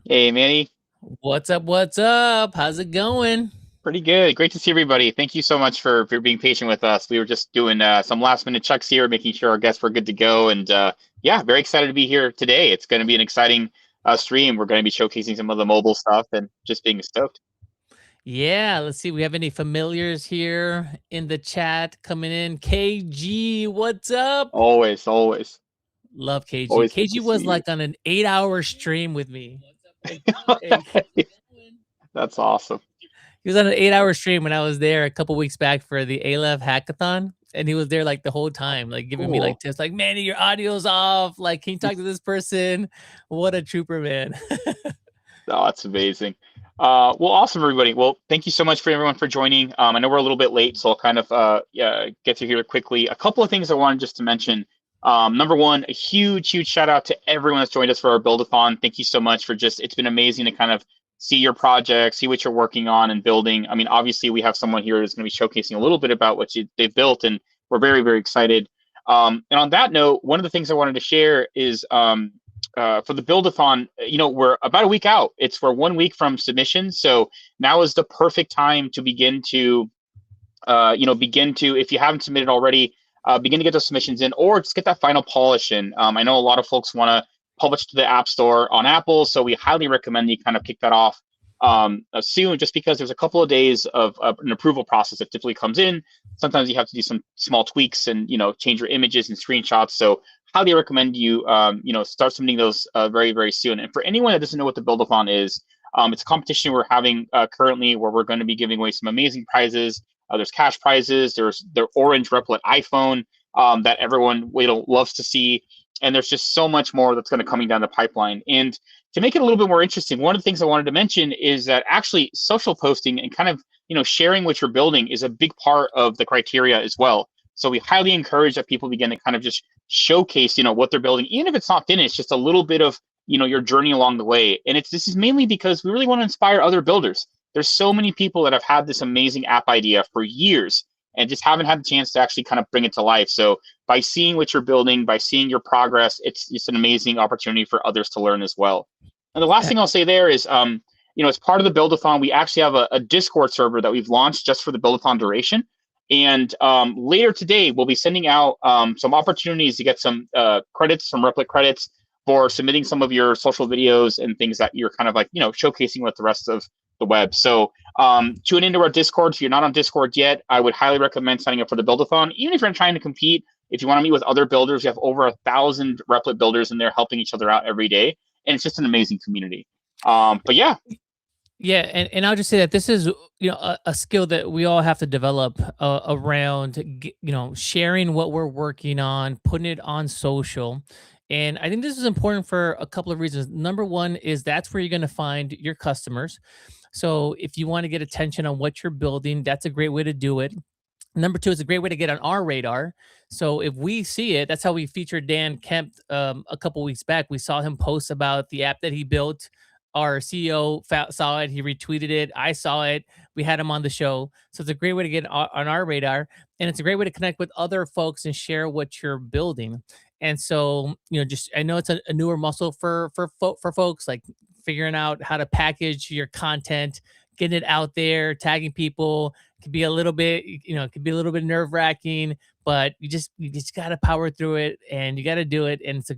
Hey, Manny. What's up? What's up? How's it going? Pretty good. Great to see everybody. Thank you so much for being patient with us. We were just doing some last minute checks here, making sure our guests were good to go. And yeah, very excited to be here today. It's going to be an exciting stream. We're going to be showcasing some of the mobile stuff and just being stoked. Yeah, let's see. We have any familiars here in the chat coming in? KG, what's up? Always, always, Love KG. always good KG to see was you. like on an 8-hour stream with me. Hey, That's awesome. he was on an 8-hour stream when I was there a couple weeks back for the Aleph hackathon. And he was there like the whole time, like giving me like Cool. tips, like, Manny, your audio's off. Like, can you talk to this person? What a trooper, man. Oh, that's amazing. Well, awesome, everybody. Well, thank you so much for everyone for joining. I know we're a little bit late, so I'll kind of yeah, get through here quickly. A couple of things I wanted just to mention. Number one, a huge, huge shout out to everyone that's joined us for our Buildathon. Thank you so much for it's been amazing to kind of see your project, see what you're working on and building. I mean, obviously, we have someone here who's going to be showcasing a little bit about they've built, and we're very, very excited. And on that note, one of the things I wanted to share is for the Buildathon, we're about a week out. We're 1 week from submission, so now is the perfect time to begin to, if you haven't submitted already, begin to get those submissions in, or just get that final polish in. I know a lot of folks want to publish to the App Store on Apple, so we highly recommend you kind of kick that off soon, just because there's a couple of days of an approval process that typically comes in. Sometimes you have to do some small tweaks and change your images and screenshots. So highly recommend you start submitting those very, very soon. And for anyone that doesn't know what the Buildathon is, it's a competition we're having currently where we're going to be giving away some amazing prizes. There's cash prizes. There's the orange Replit iPhone that everyone loves to see, and there's just so much more that's going to coming down the pipeline. And to make it a little bit more interesting, one of the things I wanted to mention is that actually social posting and kind of sharing what you're building is a big part of the criteria as well. So we highly encourage that people begin to kind of just showcase what they're building, even if it's not finished, just a little bit of your journey along the way. And this is mainly because we really want to inspire other builders. There's so many people that have had this amazing app idea for years and just haven't had the chance to actually kind of bring it to life. So by seeing what you're building, by seeing your progress, it's an amazing opportunity for others to learn as well. And the last Yeah. thing I'll say there is, as part of the Buildathon, we actually have a Discord server that we've launched just for the Buildathon duration. And later today, we'll be sending out some opportunities to get some credits, some Replit credits for submitting some of your social videos and things that you're kind of like, showcasing with the rest of the web. So tune into our Discord. If you're not on Discord yet, I would highly recommend signing up for the Buildathon. Even if you're trying to compete, if you want to meet with other builders, we have over 1,000 Replit builders in there helping each other out every day. And it's just an amazing community. But yeah. Yeah, and I'll just say that this is a skill that we all have to develop around sharing what we're working on, putting it on social, and I think this is important for a couple of reasons. Number one is that's where you're going to find your customers. So if you want to get attention on what you're building, that's a great way to do it. Number two, is a great way to get on our radar. So if we see it, that's how we featured Dan Kemp a couple weeks back. We saw him post about the app that he built. Our CEO saw it. He retweeted it. I saw it. We had him on the show. So it's a great way to get on our radar. And it's a great way to connect with other folks and share what you're building. And so, just I know it's a newer muscle for folks, like figuring out how to package your content, getting it out there, tagging people. It can be a little bit, it can be a little bit nerve wracking, but you just got to power through it and you got to do it. And it's a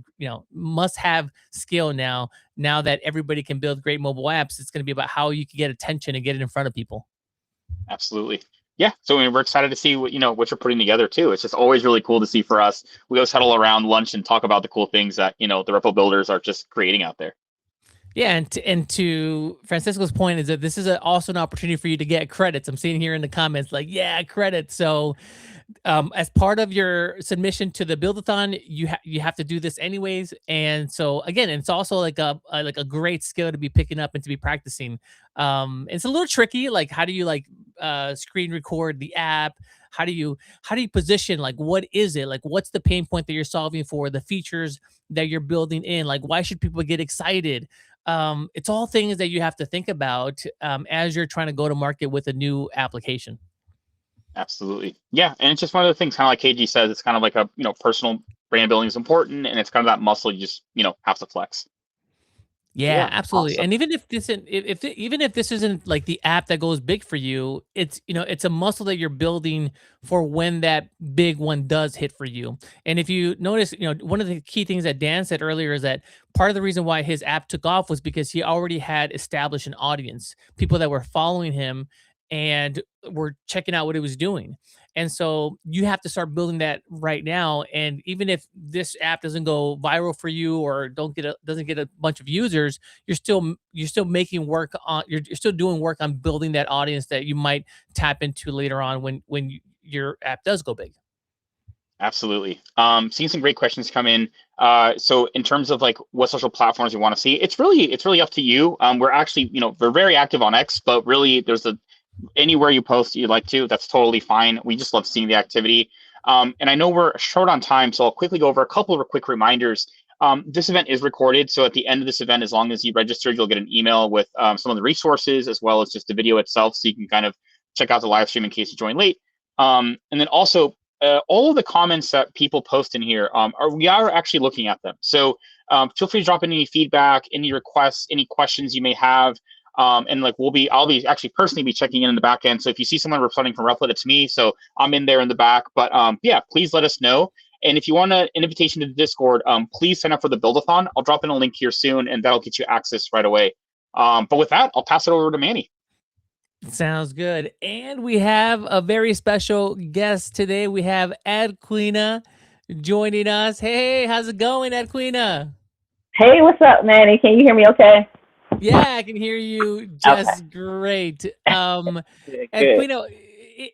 must have skill now. Now that everybody can build great mobile apps, it's going to be about how you can get attention and get it in front of people. Absolutely. Yeah. So I mean, we're excited to see what you're putting together too. It's just always really cool to see for us. We always huddle around lunch and talk about the cool things that the Ripple builders are just creating out there. Yeah, and to Francisco's point is that this is also an opportunity for you to get credits. I'm seeing here in the comments like, yeah, credits. So as part of your submission to the Buildathon, you have to do this anyways. And so again, it's also like a great skill to be picking up and to be practicing. It's a little tricky. Like, how do you screen record the app? How do you position, like, what is it, like, what's the pain point that you're solving for, the features that you're building in, like, why should people get excited? It's all things that you have to think about as you're trying to go to market with a new application. Absolutely. Yeah. And it's just one of the things, kind of like KG says, it's kind of like personal brand building is important, and it's kind of that muscle you just have to flex. Yeah, Yeah, absolutely. awesome. And even if this isn't, even if this isn't like the app that goes big for you, it's it's a muscle that you're building for when that big one does hit for you. And if you notice, one of the key things that Dan said earlier is that part of the reason why his app took off was because he already had established an audience, people that were following him and were checking out what he was doing. And so you have to start building that right now. And even if this app doesn't go viral for you or doesn't get a bunch of users, you're still making work on you're still doing work on building that audience that you might tap into later on your app does go big. Absolutely. Seeing some great questions come in. So in terms of like what social platforms you want to see, it's really up to you. We're actually, we're very active on X, but really there's anywhere you post you'd like to, that's totally fine. We just love seeing the activity. And I know we're short on time, so I'll quickly go over a couple of quick reminders. This event is recorded, so at the end of this event, as long as you registered, you'll get an email with some of the resources as well as just the video itself, so you can kind of check out the live stream in case you join late. And then also, all of the comments that people post in here, we are actually looking at them. So feel free to drop in any feedback, any requests, any questions you may have. And like I'll be actually personally be checking in the back end. So if you see someone responding from Replit, it's me. So I'm in there in the back. But yeah, please let us know. And if you want an invitation to the Discord, please sign up for the Buildathon. I'll drop in a link here soon, and that'll get you access right away. But with that, I'll pass it over to Manny. Sounds good. And we have a very special guest today. We have Adquena joining us. Hey, how's it going, Adquena? Hey, what's up, Manny? Can you hear me okay? Yeah, I can hear you Okay, just great. good, good. Adquena,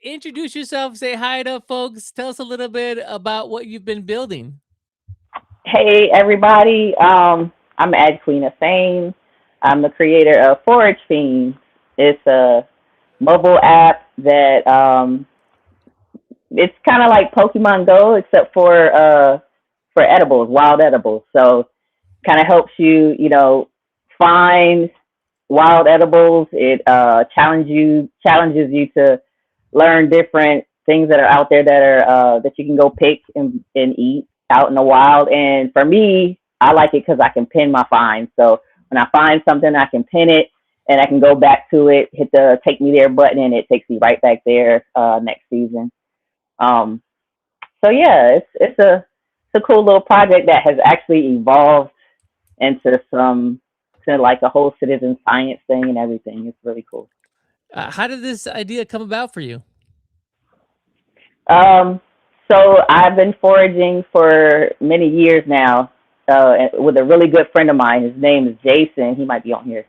introduce yourself. Say hi to folks. Tell us a little bit about what you've been building. Hey, everybody. I'm Adquena Faine. I'm the creator of ForageFriends. It's a mobile app that it's kind of like Pokemon Go, except for edibles, wild edibles. So, kind of helps you, find wild edibles. It challenges you to learn different things that are out there that are that you can go pick and eat out in the wild. And for me, I like it because I can pin my finds. So when I find something, I can pin it and I can go back to it, hit the take me there button, and it takes me right back there next season. Um, so yeah, it's a cool little project that has actually evolved into to like a whole citizen science thing and everything. It's really cool. How did this idea come about for you? Um, so I've been foraging for many years now with a really good friend of mine. His name is Jason. He might be on here.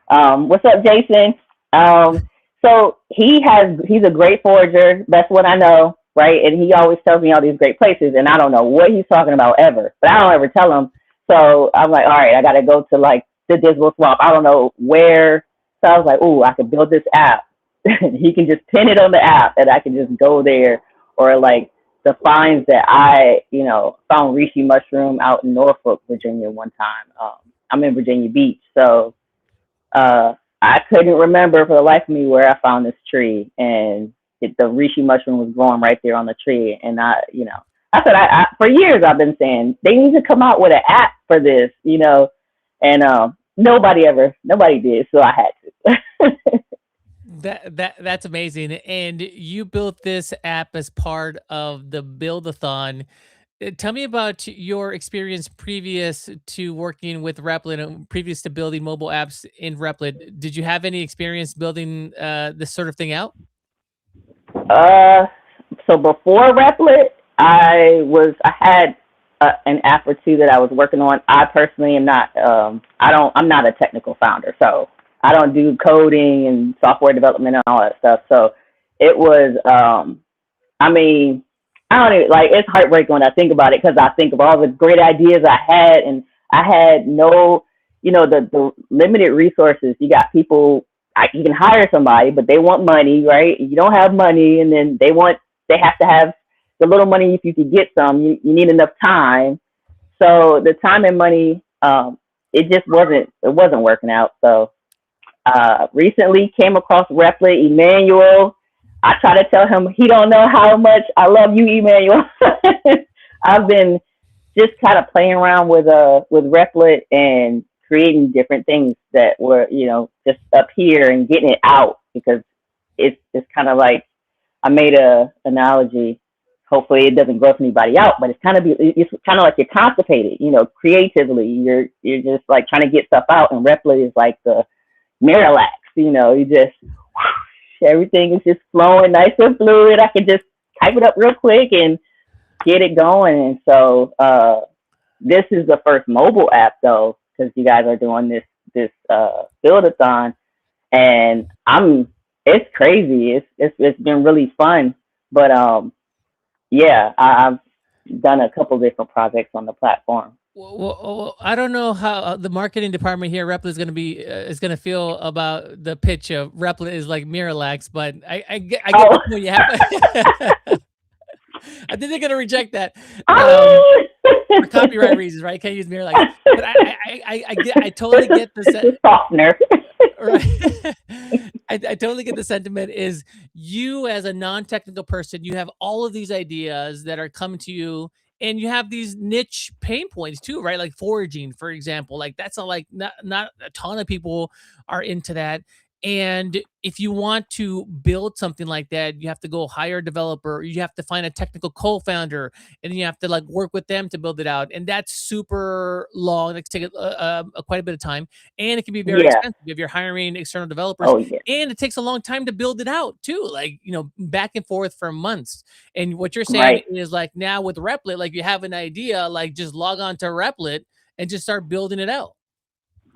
What's up, Jason? Um, so he's a great forager. That's what I know, right? And he always tells me all these great places, and I don't know what he's talking about ever, but I don't ever tell him. So I'm like, all right, I got to go to like the Dismal Swamp. I don't know where. So I was like, ooh, I could build this app. He can just pin it on the app, and I can just go there. Or like the finds that I, found reishi mushroom out in Norfolk, Virginia one time. I'm in Virginia Beach, so I couldn't remember for the life of me where I found this tree, and the reishi mushroom was growing right there on the tree. And I said, I for years I've been saying they need to come out with an app for this, and nobody did, so I had to. That's amazing. And you built this app as part of the Buildathon. Tell me about your experience previous to working with Replit and previous to building mobile apps in Replit. Did you have any experience building this sort of thing out? Uh, so before Replit, I had an app or two that I was working on. I personally am not I'm not a technical founder, so I don't do coding and software development and all that stuff. So it was I mean, I don't even, like, it's heartbreaking when I think about it because I think of all the great ideas I had, and I had no, the limited resources. You got people, you can hire somebody, but they want money, right? You don't have money, and then they have to have the little money. If you could get some, you need enough time. So the time and money, it wasn't working out. So recently came across Replit, Emmanuel. I try to tell him he don't know how much I love you, Emmanuel. I've been just kind of playing around with Replit, and creating different things that were, just up here and getting it out, because it's kind of like, I made a analogy. Hopefully it doesn't gross anybody out, but it's kind of like you're constipated, creatively. You're just like trying to get stuff out, and Replit is like the Miralax, you just, everything is just flowing nice and fluid. I can just type it up real quick and get it going. And so this is the first mobile app though, because you guys are doing this Buildathon, and it's crazy. It's been really fun. But yeah, I've done a couple different projects on the platform. Well, I don't know how the marketing department here at Replit is going to feel about the pitch of Replit is like Miralax, but I get the point you have. I think they're going to reject that for copyright reasons, right? Can't use Miralax, but I totally get the softener. Right. I totally get the sentiment. Is you as a non-technical person, you have all of these ideas that are coming to you, and you have these niche pain points too, right? Like foraging, for example. Like that's not a ton of people are into that. And if you want to build something like that, you have to go hire a developer, you have to find a technical co-founder, and then you have to like work with them to build it out. And that's super long. It can take quite a bit of time, and it can be very expensive if you're hiring external developers. And it takes a long time to build it out too, like, back and forth for months. And what you're saying is like now with Replit, like you have an idea, like just log on to Replit and just start building it out.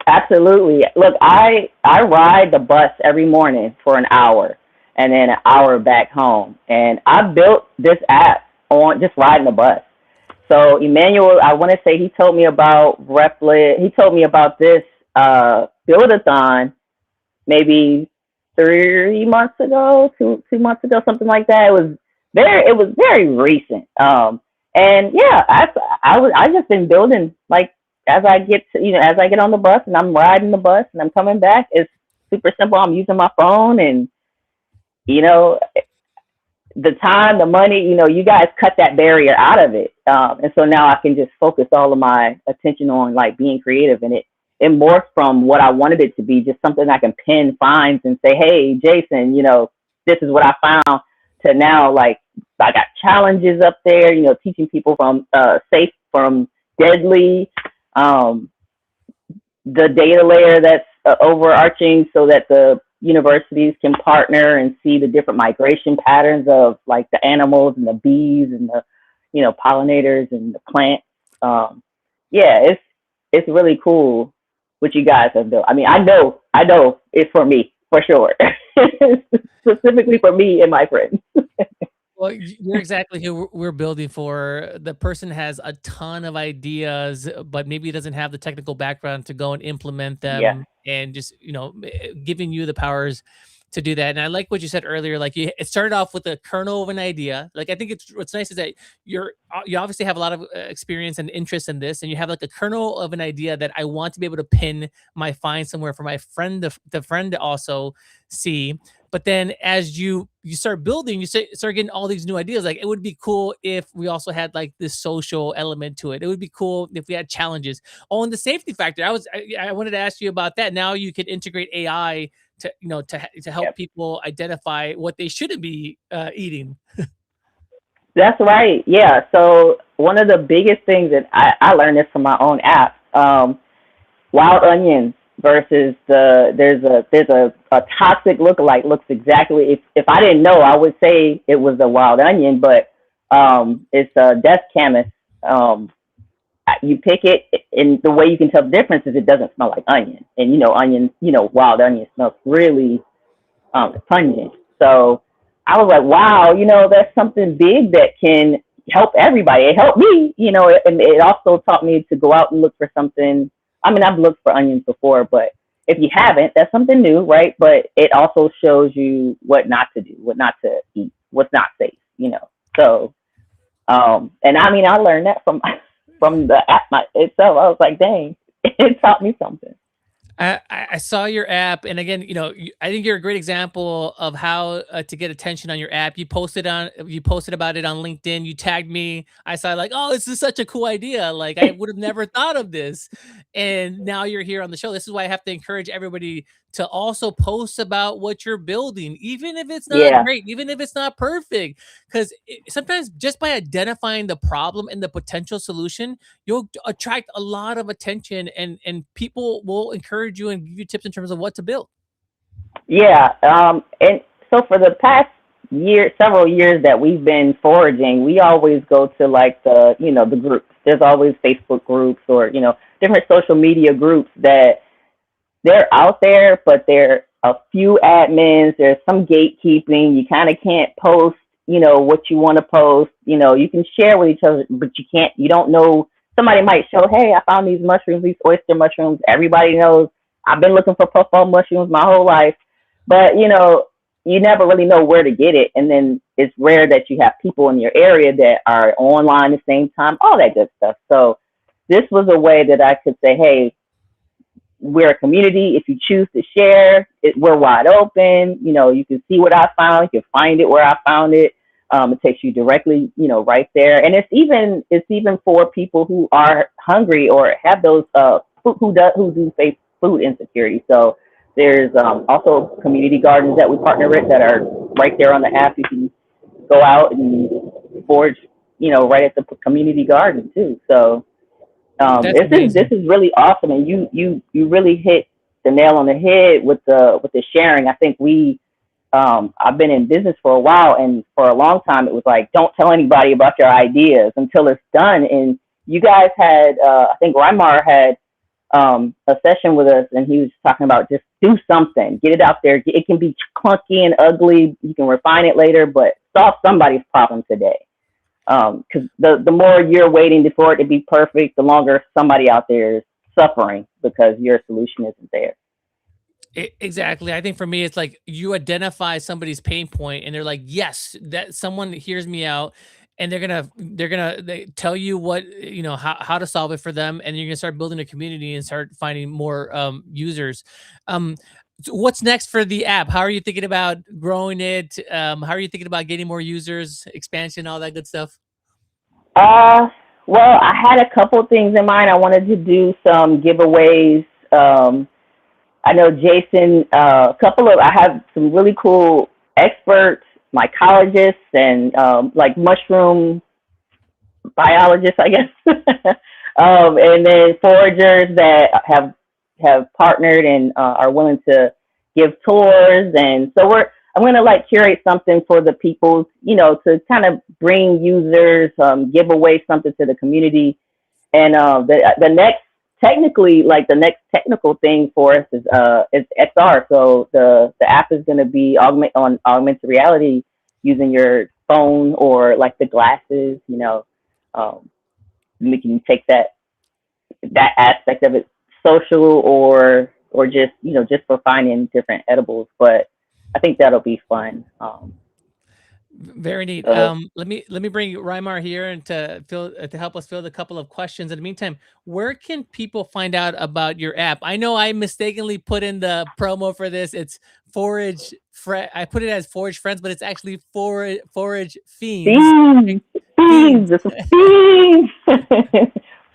Absolutely. Look, I ride the bus every morning for an hour and then an hour back home. And I built this app on just riding the bus. So Emmanuel, I want to say he told me about Replit. He told me about this Buildathon maybe 3 months ago, two months ago, something like that. It was very recent. And yeah, I just been building like, as I get on the bus and I'm riding the bus and I'm coming back, it's super simple. I'm using my phone, and the time, the money, you guys cut that barrier out of it. And so now I can just focus all of my attention on like being creative, and it morphed from what I wanted it to be, just something I can pin finds and say, hey, Jason, this is what I found, to now like I got challenges up there, teaching people from safe from deadly. The data layer that's overarching, so that the universities can partner and see the different migration patterns of like the animals and the bees and the pollinators and the plants. Yeah, it's really cool what you guys have built. I mean, I know it's for me for sure. Specifically for me and my friends. Well, you're exactly who we're building for. The person has a ton of ideas, but maybe doesn't have the technical background to go and implement them, and just, giving you the powers to do that. And I like what you said earlier. Like it started off with a kernel of an idea. Like I think what's nice is that you obviously have a lot of experience and interest in this, and you have like a kernel of an idea that I want to be able to pin my find somewhere for my friend, the friend to also see. But then as you start building, you start getting all these new ideas. Like it would be cool if we also had like this social element to it. It would be cool if we had challenges. Oh, and the safety factor. I wanted to ask you about that. Now you could integrate AI to help people identify what they shouldn't be eating. That's right. Yeah. So one of the biggest things that I learned this from my own app, wild onions versus there's a toxic lookalike, looks exactly, if I didn't know, I would say it was a wild onion, but it's a death camas. You pick it, and the way you can tell the difference is it doesn't smell like onion. And onion, wild onion smells really pungent. So I was like, wow, that's something big that can help everybody. It helped me, and it also taught me to go out and look for something. I mean, I've looked for onions before, but if you haven't, that's something new, right? But it also shows you what not to do, what not to eat, what's not safe, So, and I mean, I learned that from the app itself. I was like, dang, it taught me something. I saw your app, and again, I think you're a great example of how to get attention on your app. You posted about it on LinkedIn. You tagged me. I saw like, oh, this is such a cool idea. Like I would have never thought of this, and now you're here on the show. This is why I have to encourage everybody to also post about what you're building, even if it's not Yeah. great, even if it's not perfect, because sometimes just by identifying the problem and the potential solution, you'll attract a lot of attention, and people will encourage you and give you tips in terms of what to build. Yeah. And so for the past several years that we've been foraging, we always go to like the groups. There's always Facebook groups or, different social media groups that they're out there, but they're a few admins. There's some gatekeeping. You kind of can't post, what you want to post. You can share with each other, but you don't know. Somebody might show, hey, I found these mushrooms, these oyster mushrooms. Everybody knows I've been looking for puffball mushrooms my whole life, but you never really know where to get it. And then it's rare that you have people in your area that are online at the same time, all that good stuff. So this was a way that I could say, hey, we're a community. If you choose to share it, we're wide open. You can see what I found. You can find it where I found it. It takes you directly, right there. And it's even for people who are hungry or have those who do face food insecurity. So there's also community gardens that we partner with that are right there on the app. You can go out and forage, right at the community garden too. So this is really awesome, and you really hit the nail on the head with the sharing. I think I've been in business for a while, and for a long time it was like, don't tell anybody about your ideas until it's done. And you guys had, I think Rymar had a session with us, and he was talking about just do something, get it out there. It can be clunky and ugly. You can refine it later, but solve somebody's problem today. Because the more you're waiting for it to be perfect, the longer somebody out there is suffering because your solution isn't there. Exactly. I think for me, it's like you identify somebody's pain point, and they're like, yes, that someone hears me out, and they tell you what how to solve it for them, and you're gonna start building a community and start finding more users. So what's next for the app? How are you thinking about growing it? How are you thinking about getting more users, expansion, all that good stuff? Well, I had a couple things in mind. I wanted to do some giveaways. I know Jason, I have some really cool experts, mycologists, and like mushroom biologists, I guess, and then foragers that have partnered and are willing to give tours. And so I'm going to like curate something for the people, to kind of bring users, give away something to the community. And the next the next technical thing for us is XR. So the app is going to be augmented reality using your phone or like the glasses. We can take that aspect of it social or just just for finding different edibles. But I think that'll be fun. Very neat. Let me bring Rymar here and to help us field a couple of questions. In the meantime, where can people find out about your app? I know I mistakenly put in the promo for this. It's I put it as ForageFriends, but it's actually Forage Fiends. Fiends. It's fiends.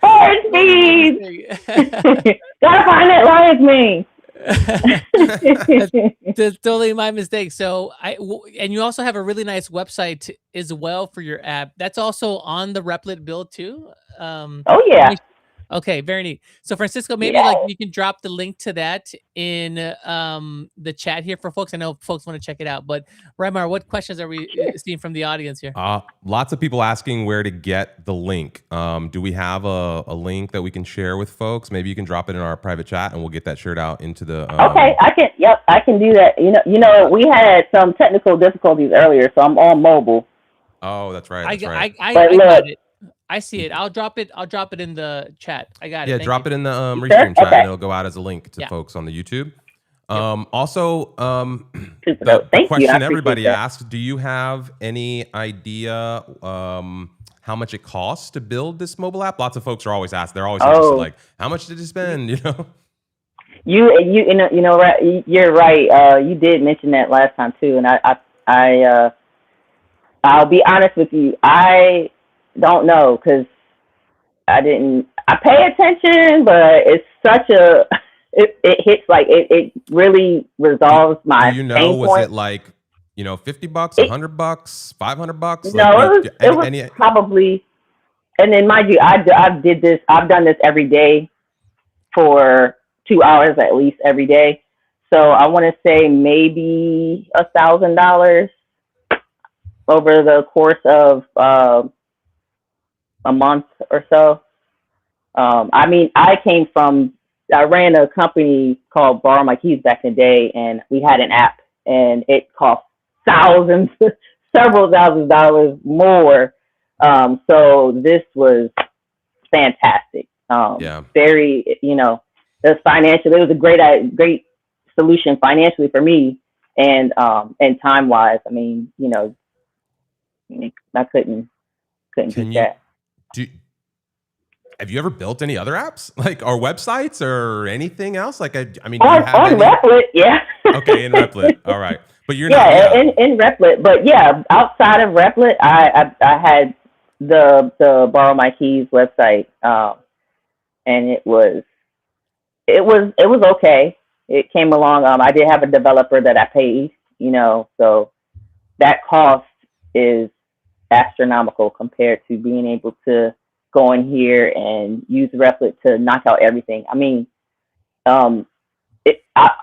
Forage fiends. Gotta find that lion's mane. That's totally my mistake. So and you also have a really nice website as well for your app. That's also on the Replit build too. Oh yeah. Okay, very neat. So Francisco, maybe like you can drop the link to that in the chat here for folks. I know folks want to check it out. But Rymar, what questions are we seeing from the audience here? Lots of people asking where to get the link. Do we have a link that we can share with folks? Maybe you can drop it in our private chat, and we'll get that shared out into the. Okay, I can. Yep, I can do that. We had some technical difficulties earlier, so I'm on mobile. Oh, that's right. I got it. I see it. I'll drop it in the chat. I got it. Yeah, Thank drop you. it in the restream chat, and it'll go out as a link to folks on the YouTube. Also, the question everybody asked: do you have any idea how much it costs to build this mobile app? Lots of folks are always asked. They're always interested, like, how much did you spend? right, you're right. You did mention that last time too, and I'll be honest with you. I don't know because I pay attention, but it's such a, it hits like, it really resolves my do you know, pain was point. it like, $50, $100, $500? No, it was probably, and then mind you, I've done this every day for 2 hours at least every day. So I want to say maybe $1,000 over the course of a month or so. I mean, I ran a company called Borrow My Keys back in the day, and we had an app, and it cost thousands, several $1,000s more. So this was fantastic. Very, it was financial. It was a great solution financially for me, and time wise. I mean, I couldn't beat that. Have you ever built any other apps, like, or websites or anything else? Like, I mean, on Replit, yeah. Okay, in Replit, all right. But you're in Replit. But yeah, outside of Replit, I had the Borrow My Keys website, and it was okay. It came along. I did have a developer that I paid, so that cost is astronomical compared to being able to go in here and use Replit to knock out everything. I mean, I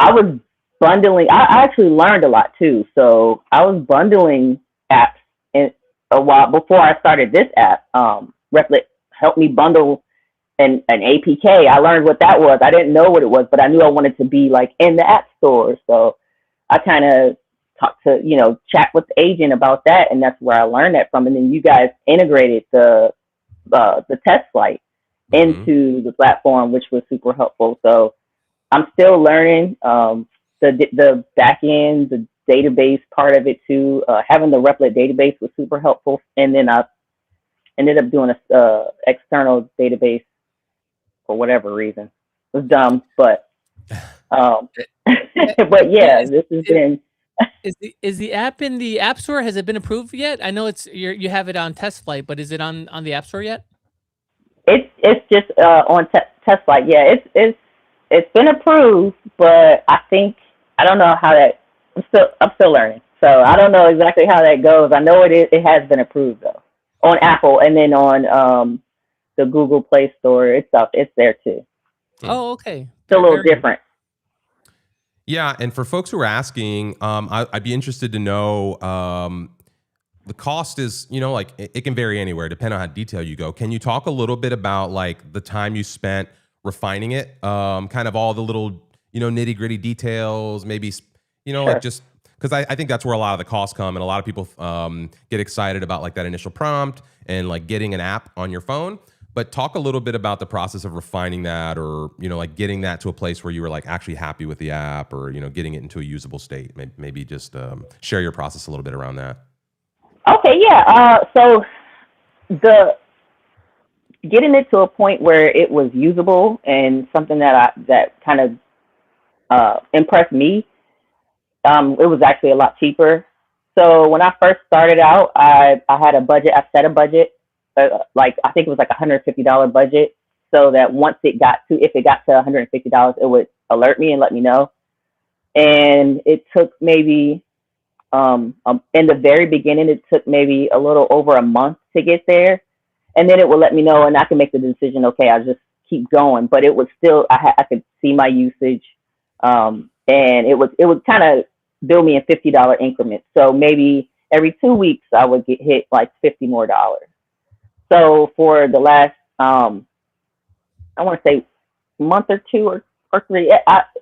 was bundling. I actually learned a lot too. So I was bundling apps in a while before I started this app. Replit helped me bundle an APK. I learned what that was. I didn't know what it was, but I knew I wanted to be like in the app store. So I kind of talked to, chat with the agent about that, and that's where I learned that from. And then you guys integrated the test flight into the platform, which was super helpful. So I'm still learning the back end, the database part of it too. Having the Replit database was super helpful, and then I ended up doing a external database for whatever reason. It was dumb, but but yeah, this has been. Is the app in the App Store? Has it been approved yet? I know you have it on test flight, but is it on the App Store yet? It's just on test flight. Yeah, it's been approved, but I don't know how that. I'm still learning, so I don't know exactly how that goes. I know it has been approved though on Apple, and then on the Google Play Store. It's there too. Oh, okay. It's a little different. Yeah, and for folks who are asking, I'd be interested to know, the cost is, like, it can vary anywhere depending on how detailed you go. Can you talk a little bit about, like, the time you spent refining it, kind of all the little, nitty gritty details, maybe, Sure. like, just because I think that's where a lot of the costs come, and a lot of people get excited about, like, that initial prompt and, like, getting an app on your phone. But talk a little bit about the process of refining that, or, like, getting that to a place where you were, like, actually happy with the app, or, getting it into a usable state. Maybe just share your process a little bit around that. Okay, yeah. So getting it to a point where it was usable and something that kind of impressed me, it was actually a lot cheaper. So when I first started out, I had a budget. I set a budget. I think it was like $150 budget, so that once if it got to $150, it would alert me and let me know. And it took maybe in the very beginning, it took maybe a little over a month to get there, and then it would let me know, and I could make the decision. Okay, I'll just keep going. But it was still, I could see my usage, and it would kind of bill me in $50 increments. So maybe every 2 weeks I would get hit like $50 more. So for the last, I want to say month or two or three,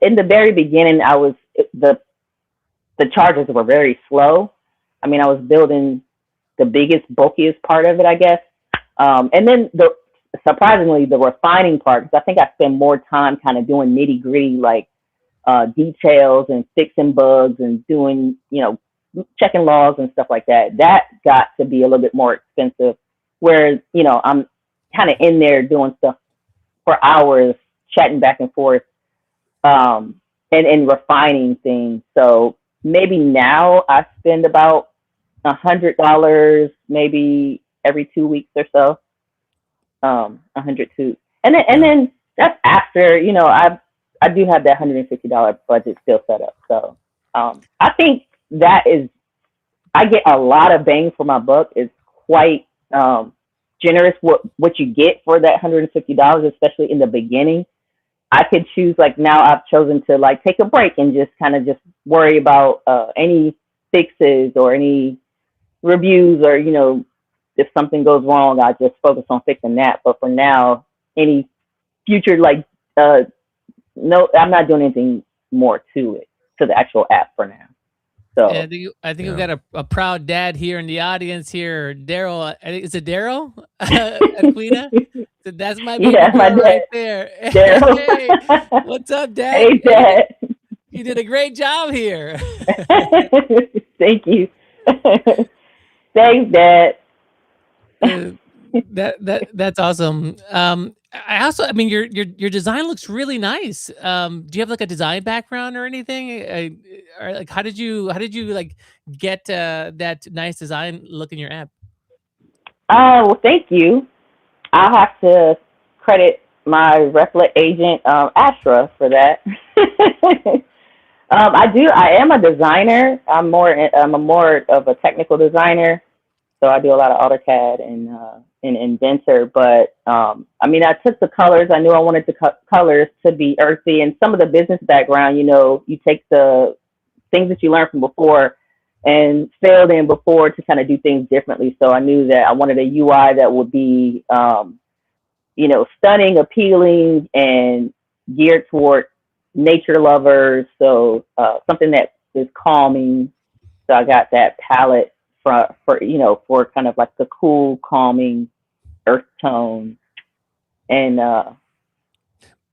in the very beginning, the charges were very slow. I mean, I was building the biggest, bulkiest part of it, I guess. And then surprisingly, the refining part, because I think I spend more time kind of doing nitty gritty, like details and fixing bugs and doing, checking logs and stuff like that. That got to be a little bit more expensive. Whereas, I'm kind of in there doing stuff for hours, chatting back and forth. and refining things. So maybe now I spend about $100 maybe every 2 weeks or so. 100 to, and then that's after, I do have that $150 budget still set up. So I think that is, I get a lot of bang for my buck. It's quite generous what you get for that $150, especially in the beginning. I could choose, like now I've chosen to like take a break and just kind of just worry about any fixes or any reviews, or, if something goes wrong, I just focus on fixing that. But for now, any future, like, no, I'm not doing anything more to the actual app for now. So yeah, I think we've got a proud dad here in the audience here. Daryl, is it Daryl? Adquena? So that's my baby girl right there. Hey, what's up, Dad? Hey, Dad. You did a great job here. Thank you. Thanks, Dad. That's awesome. I mean, your design looks really nice. Do you have like a design background or anything? Or like, how did you like get that nice design look in your app? Well, thank you. I'll have to credit my Replit agent, Astra, for that. I am a designer. I'm more of a technical designer. So I do a lot of AutoCAD and Inventor. But I mean, I took the colors. I knew I wanted the colors to be earthy, and some of the business background. You take the things that you learned from before and failed in before to kind of do things differently. So I knew that I wanted a UI that would be, stunning, appealing, and geared toward nature lovers. So something that is calming. So I got that palette for kind of like the cool, calming earth tone. And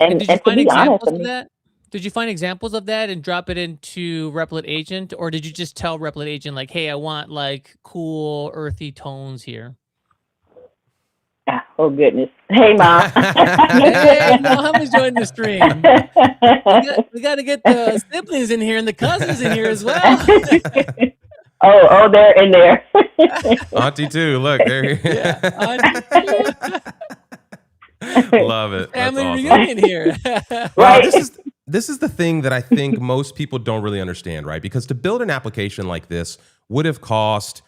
did you to be honest, of that? Did you find examples of that and drop it into Replit Agent, or did you just tell Replit Agent like, "Hey, I want like cool, earthy tones here"? Oh goodness! Hey, Mom. Hey, Mom is joining the stream. We got to get the siblings in here and the cousins in here as well. Oh, they're in there. Auntie too. Look, they're here. Yeah, Auntie too. Love it. Family reunion here. Well, this is the thing that I think most people don't really understand, right? Because to build an application like this would have cost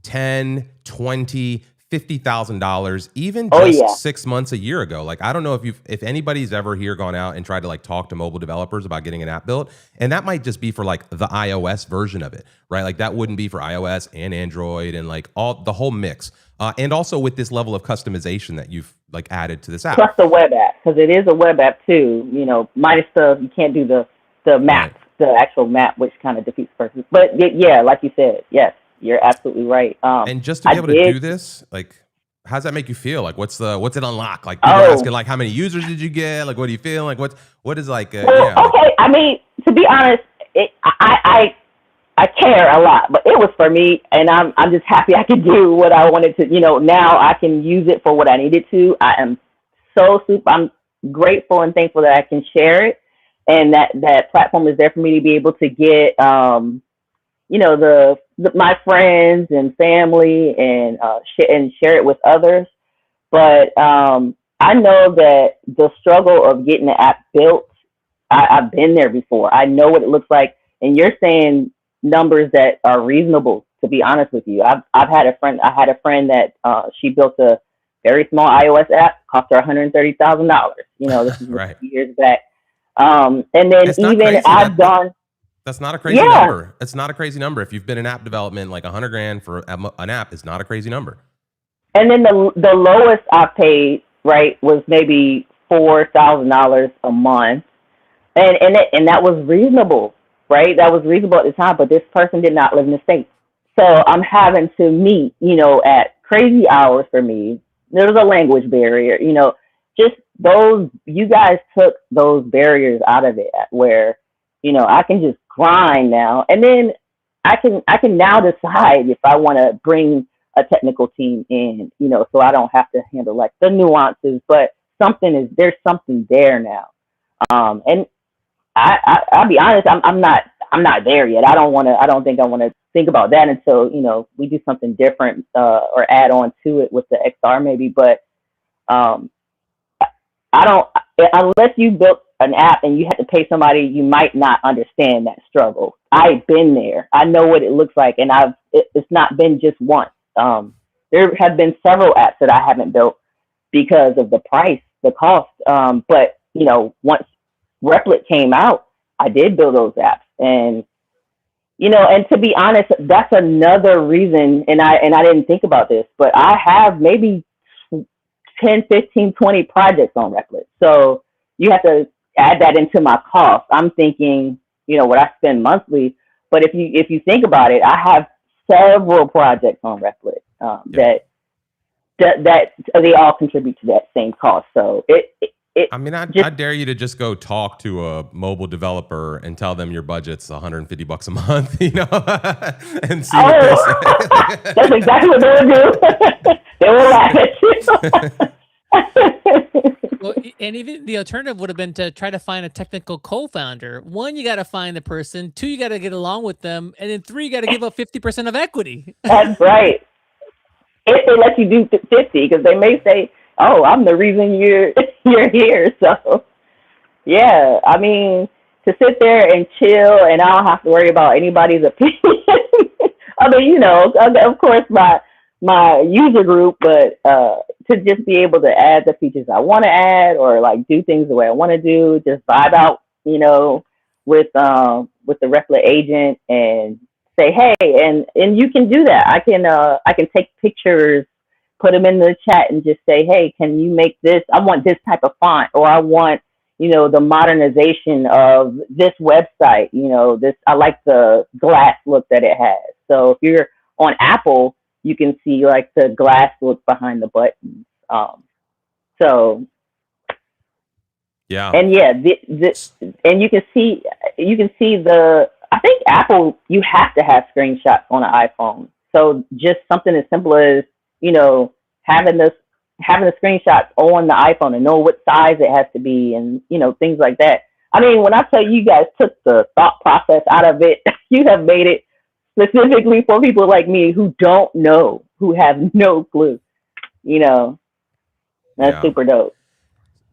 $10, $20, $50,000 even just 6 months, a year ago. Like, I don't know if anybody's ever here gone out and tried to like talk to mobile developers about getting an app built, and that might just be for like the iOS version of it, right? Like that wouldn't be for iOS and Android and like the whole mix. And also with this level of customization that you've like added to this app. Plus the web app, because it is a web app too. Minus you can't do the map, the actual map, which kind of defeats the purpose. But yeah, like you said, yes. You're absolutely right. And just to be able to do this, like, how does that make you feel? Like, what's it unlock? Like, people are asking, like, how many users did you get? Like, what do you feel? Like, what is like? Okay, I mean, to be honest, I care a lot, but it was for me, and I'm just happy I could do what I wanted to. Now I can use it for what I needed to. I am I'm grateful and thankful that I can share it, and that platform is there for me to be able to get. My friends and family and share it with others. But I know that the struggle of getting the app built, I've been there before. I know what it looks like. And you're saying numbers that are reasonable, to be honest with you. I had a friend that she built a very small iOS app, cost her $130,000. This is right. years back. And then even I've done. That's not a crazy number. It's not a crazy number. If you've been in app development, like $100,000 for an app is not a crazy number. And then the lowest I paid, right, was maybe $4,000 a month, and that was reasonable, right? That was reasonable at the time. But this person did not live in the States, so I'm having to meet, at crazy hours for me. There was a language barrier, just those. You guys took those barriers out of it, where I can just grind now, and then I can now decide if I want to bring a technical team in, so I don't have to handle like the nuances, but there's something there now. And I'll be honest, I'm not there yet. I don't think I want to think about that until, we do something different, or add on to it with the XR maybe. But, I don't, unless you built an app and you had to pay somebody, you might not understand that struggle. I've been there. I know what it looks like, and it's not been just once. There have been several apps that I haven't built because of the price, the cost. But once Replit came out, I did build those apps, and and to be honest, that's another reason. And I didn't think about this, but I have maybe 10, 15, 20 projects on Replit. So you have to add that into my cost. I'm thinking, what I spend monthly. But if you think about it, I have several projects on Replit that they all contribute to that same cost. So I dare you to just go talk to a mobile developer and tell them your budget's $150 a month, and see what they say. That's exactly what they will do. They will laugh at you. Well, and even the alternative would have been to try to find a technical co-founder. 1, you got to find the person. 2, you got to get along with them. And then 3, you got to give up 50% of equity. That's right. If they let you do 50, because they may say, "Oh, I'm the reason you're here." So, yeah, I mean, to sit there and chill and I don't have to worry about anybody's opinion. I mean, of course, my user group, but to just be able to add the features I want to add, or like do things the way I want to do, just vibe out, with the Replit agent and say, hey, and you can do that. I can take pictures, put them in the chat, and just say, hey, can you make this? I want this type of font, or I want, the modernization of this website. This, I like the glass look that it has. So if you're on Apple, you can see like the glass look behind the buttons. So yeah, and yeah, and you can see I think Apple, you have to have screenshots on an iPhone. So just something as simple as having the screenshots on the iPhone and know what size it has to be, and things like that. I mean, when I tell you guys took the thought process out of it, you have made it specifically for people like me who don't know, who have no clue. That's super dope.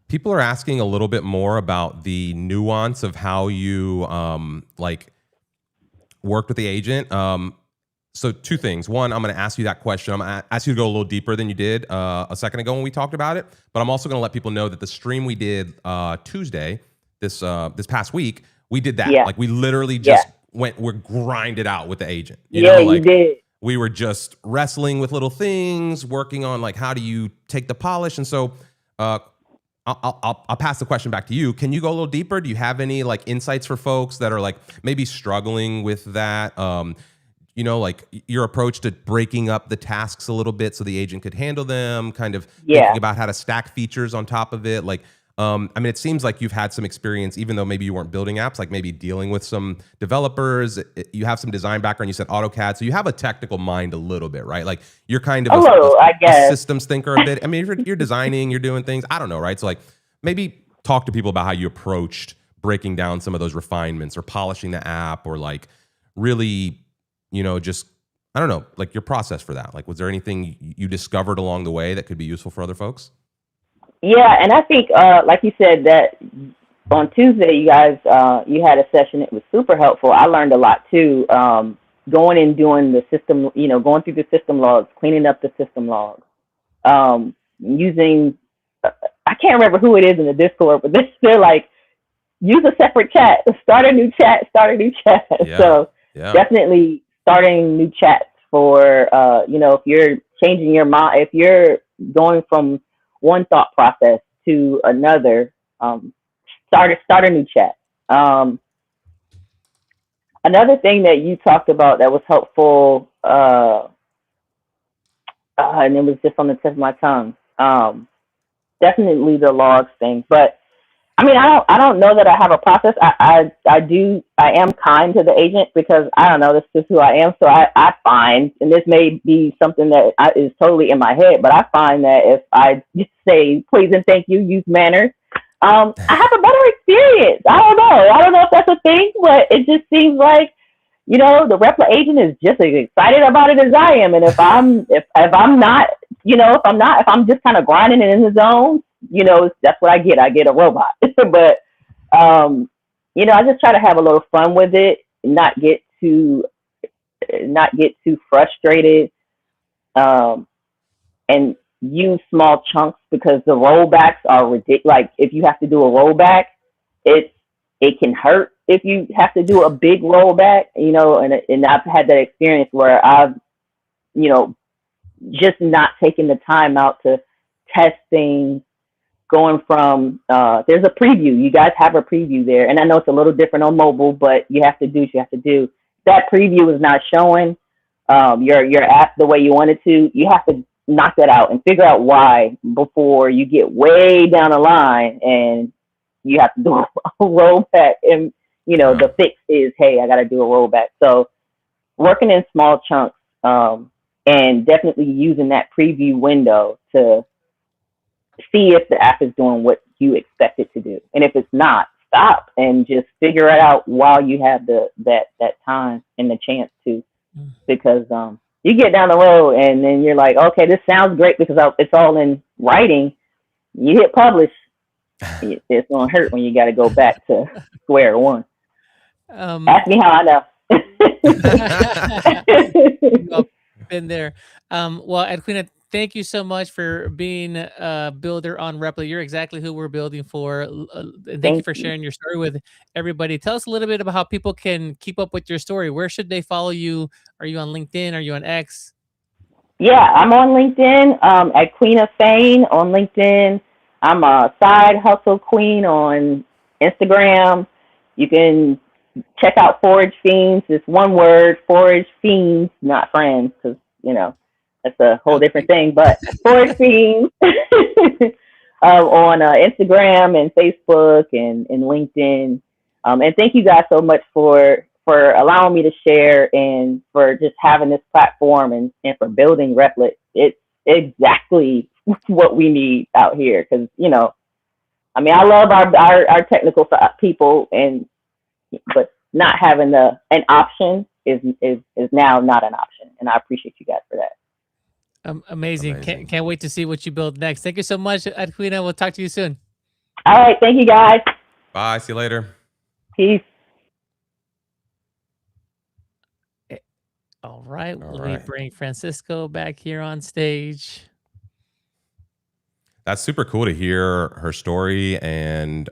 People are asking a little bit more about the nuance of how you worked with the agent. So 2 things. 1, I'm going to ask you that question. I'm going to ask you to go a little deeper than you did a second ago when we talked about it. But I'm also going to let people know that the stream we did Tuesday, this past week, we did that. Like we literally just we're grinded out with the agent. You did. We were just wrestling with little things, working on like how do you take the polish. And so I'll pass the question back to you. Can you go a little deeper? Do you have any like insights for folks that are like maybe struggling with that? Like your approach to breaking up the tasks a little bit so the agent could handle them, kind of thinking about how to stack features on top of it. Like, it seems like you've had some experience, even though maybe you weren't building apps, like maybe dealing with some developers. You have some design background. You said AutoCAD, so you have a technical mind a little bit, right? Like you're kind of a systems thinker a bit. I mean, if you're designing, you're doing things. I don't know, right? So like maybe talk to people about how you approached breaking down some of those refinements or polishing the app, or like really, just I don't know, like your process for that. Like, was there anything you discovered along the way that could be useful for other folks? Yeah, and I think, like you said, that on Tuesday, you guys, you had a session. It was super helpful. I learned a lot too. Going and doing the system, going through the system logs, cleaning up the system logs, using, I can't remember who it is in the Discord, but they're like, use a separate chat, start a new chat. Yeah. So definitely starting new chats for, if you're changing your mind, if you're going from one thought process to another, start a new chat. Another thing that you talked about that was helpful, and it was just on the tip of my tongue, definitely the logs thing. But I mean, I don't know that I have a process. I am kind to the agent because I don't know, this is who I am. So I find, and this may be something that is totally in my head, but I find that if I just say please and thank you, use manners, I have a better experience. I don't know if that's a thing, but it just seems like, the Replit agent is just as excited about it as I am. And if I'm not, if I'm just kind of grinding it in the zone, that's what I get. I get a robot. But I just try to have a little fun with it, not get too frustrated, and use small chunks, because the rollbacks are ridiculous. Like, if you have to do a rollback, it can hurt if you have to do a big rollback, and I've had that experience where I've, just not taking the time out to test things, going from, there's a preview. You guys have a preview there. And I know it's a little different on mobile, but you have to do what you have to do. That preview is not showing your app the way you want it to. You have to knock that out and figure out why before you get way down the line and you have to do a rollback. And, the fix is, hey, I got to do a rollback. So working in small chunks, and definitely using that preview window to see if the app is doing what you expect it to do. And if it's not, stop and just figure it out while you have that time and the chance to, because you get down the road and then you're like, okay, this sounds great because it's all in writing. You hit publish, it's going to hurt when you got to go back to square one. Ask me how I know. Been there. Well, Adquena, thank you so much for being a builder on Replit. You're exactly who we're building for. Thank you for sharing your story with everybody. Tell us a little bit about how people can keep up with your story. Where should they follow you? Are you on LinkedIn? Are you on X? Yeah, I'm on LinkedIn, Adquena Faine on LinkedIn. I'm a side hustle queen on Instagram. You can check out ForageFriends. It's one word, ForageFriends, not friends, because, that's a whole different thing. But ForageFriends on Instagram and Facebook and LinkedIn. And thank you guys so much for allowing me to share and for just having this platform and for building Replit. It's exactly what we need out here, because, I love our technical people, but not having an option is now not an option, and I appreciate you guys for that. Amazing. Can't wait to see what you build next. Thank you so much, Adquena. We'll talk to you soon. All right, thank you guys. Bye. See you later. Peace. All right. Let me bring Francisco back here on stage. That's super cool to hear her story. And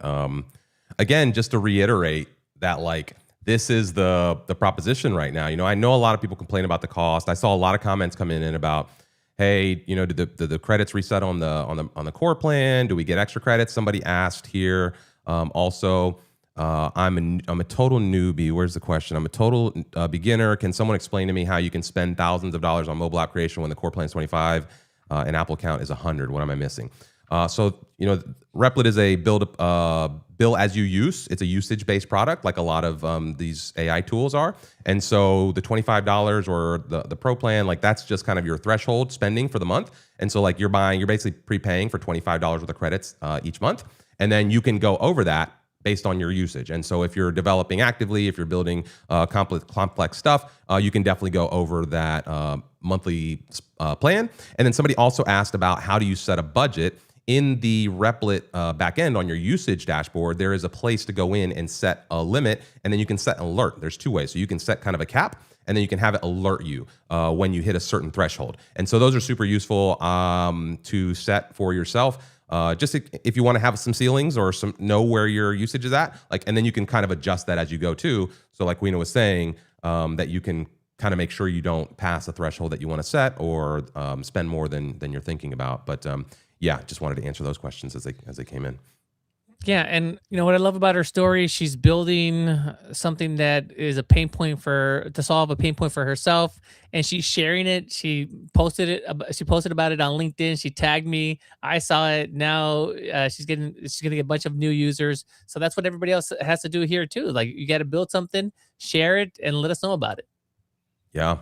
again, just to reiterate that, like, this is the proposition right now. I know a lot of people complain about the cost. I saw a lot of comments come in about, hey, did the credits reset on the core plan? Do we get extra credits? Somebody asked here. Also, I'm a total newbie. Where's the question? I'm a total beginner. Can someone explain to me how you can spend thousands of dollars on mobile app creation when the core plan is 25 and Apple account is 100? What am I missing? So Replit is a bill as you use. It's a usage-based product, like a lot of these AI tools are. And so the $25 or the pro plan, like, that's just kind of your threshold spending for the month. And so, like, you're basically prepaying for $25 worth of credits each month, and then you can go over that based on your usage. And so if you're developing actively, if you're building complex stuff, you can definitely go over that monthly plan. And then somebody also asked about how do you set a budget. In the Replit backend on your usage dashboard, there is a place to go in and set a limit, and then you can set an alert. There's two ways. So you can set kind of a cap, and then you can have it alert you when you hit a certain threshold. And so those are super useful to set for yourself. Just if you want to have some ceilings or know where your usage is at, and then you can kind of adjust that as you go too. So like Quina was saying, that you can kind of make sure you don't pass a threshold that you want to set or spend more than you're thinking about. But yeah, just wanted to answer those questions as they came in. Yeah, and what I love about her story, she's building something that is a pain point to solve a pain point for herself, and she's sharing it. She posted about it on LinkedIn. She tagged me. I saw it. Now she's getting a bunch of new users. So that's what everybody else has to do here too. Like, you got to build something, share it, and let us know about it. Yeah.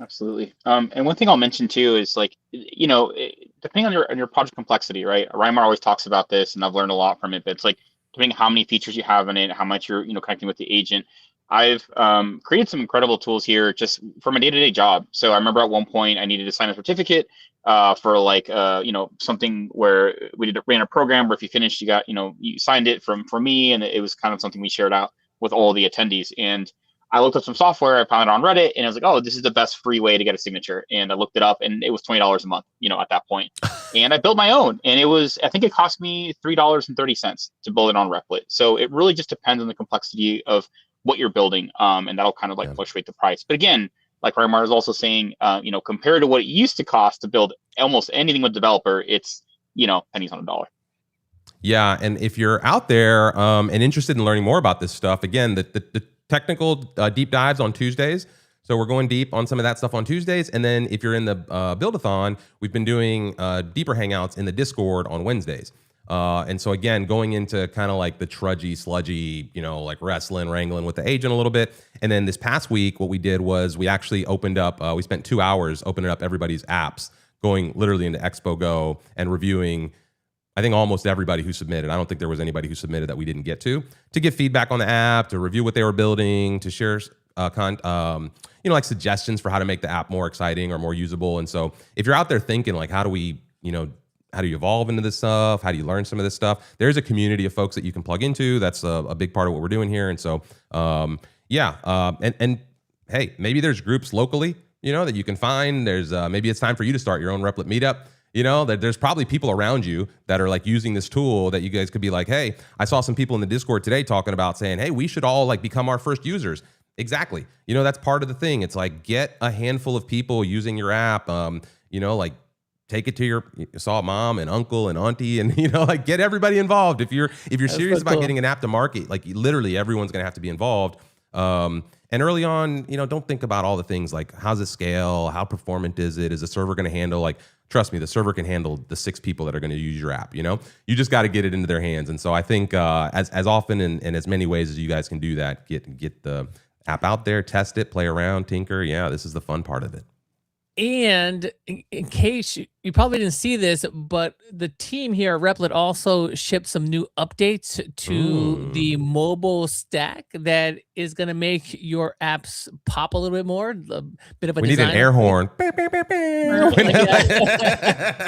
Absolutely. And one thing I'll mention too is like, depending on your project complexity, right? Reimar always talks about this, and I've learned a lot from it. But it's like depending on how many features you have in it, how much you're connecting with the agent. I've created some incredible tools here just for my day-to-day job. So I remember at one point I needed to sign a certificate for like something where ran a program where if you finished, you got you signed it from me, and it was kind of something we shared out with all the attendees. And I looked up some software, I found it on Reddit, and I was like, oh, this is the best free way to get a signature. And I looked it up, and it was $20 a month, at that point. And I built my own, and I think it cost me $3.30 to build it on Replit. So it really just depends on the complexity of what you're building, and that'll kind of like fluctuate the price. But again, like Reimar is also saying, compared to what it used to cost to build almost anything with developer, it's pennies on a dollar. Yeah, and if you're out there and interested in learning more about this stuff, again, the technical deep dives on Tuesdays. So we're going deep on some of that stuff on Tuesdays. And then if you're in the Buildathon, we've been doing deeper hangouts in the Discord on Wednesdays. And so again, going into kind of like the trudgy, sludgy, like wrangling with the agent a little bit. And then this past week, what we did was we actually opened up, we spent 2 hours opening up everybody's apps, going literally into Expo Go and reviewing I think almost everybody who submitted. I don't think there was anybody who submitted that we didn't get to give feedback on the app, to review what they were building, to share, like suggestions for how to make the app more exciting or more usable. And so if you're out there thinking like, how do you evolve into this stuff? How do you learn some of this stuff? There's a community of folks that you can plug into. That's a big part of what we're doing here. And so, and hey, maybe there's groups locally, that you can find. There's maybe it's time for you to start your own Replit meetup. That there's probably people around you that are like using this tool that you guys could be like, hey, I saw some people in the Discord today talking about saying, hey, we should all like become our first users. Exactly. That's part of the thing. It's like, get a handful of people using your app, like take it to your mom and uncle and auntie and, like get everybody involved. If you're serious about getting an app to market, like literally everyone's going to have to be involved. And early on, don't think about all the things like how's it scale? How performant is it? Is the server going to handle trust me, the server can handle the 6 people that are going to use your app. You just got to get it into their hands. And so I think as often and as many ways as you guys can do that, get the app out there, test it, play around, tinker. Yeah, this is the fun part of it. And in case you probably didn't see this, but the team here at Replit also shipped some new updates to the mobile stack that is going to make your apps pop a little bit more. A bit of a we need an air horn. Like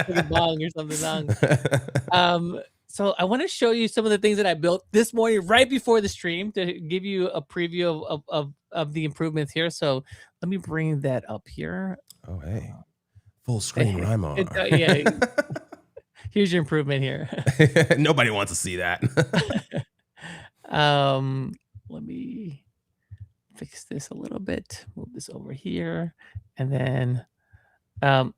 a bong or something. So I want to show you some of the things that I built this morning right before the stream to give you a preview of the improvements here. So let me bring that up here. Oh, hey. Full screen Reimar. Yeah. Here's your improvement here. Nobody wants to see that. Let me fix this a little bit. Move this over here. And then,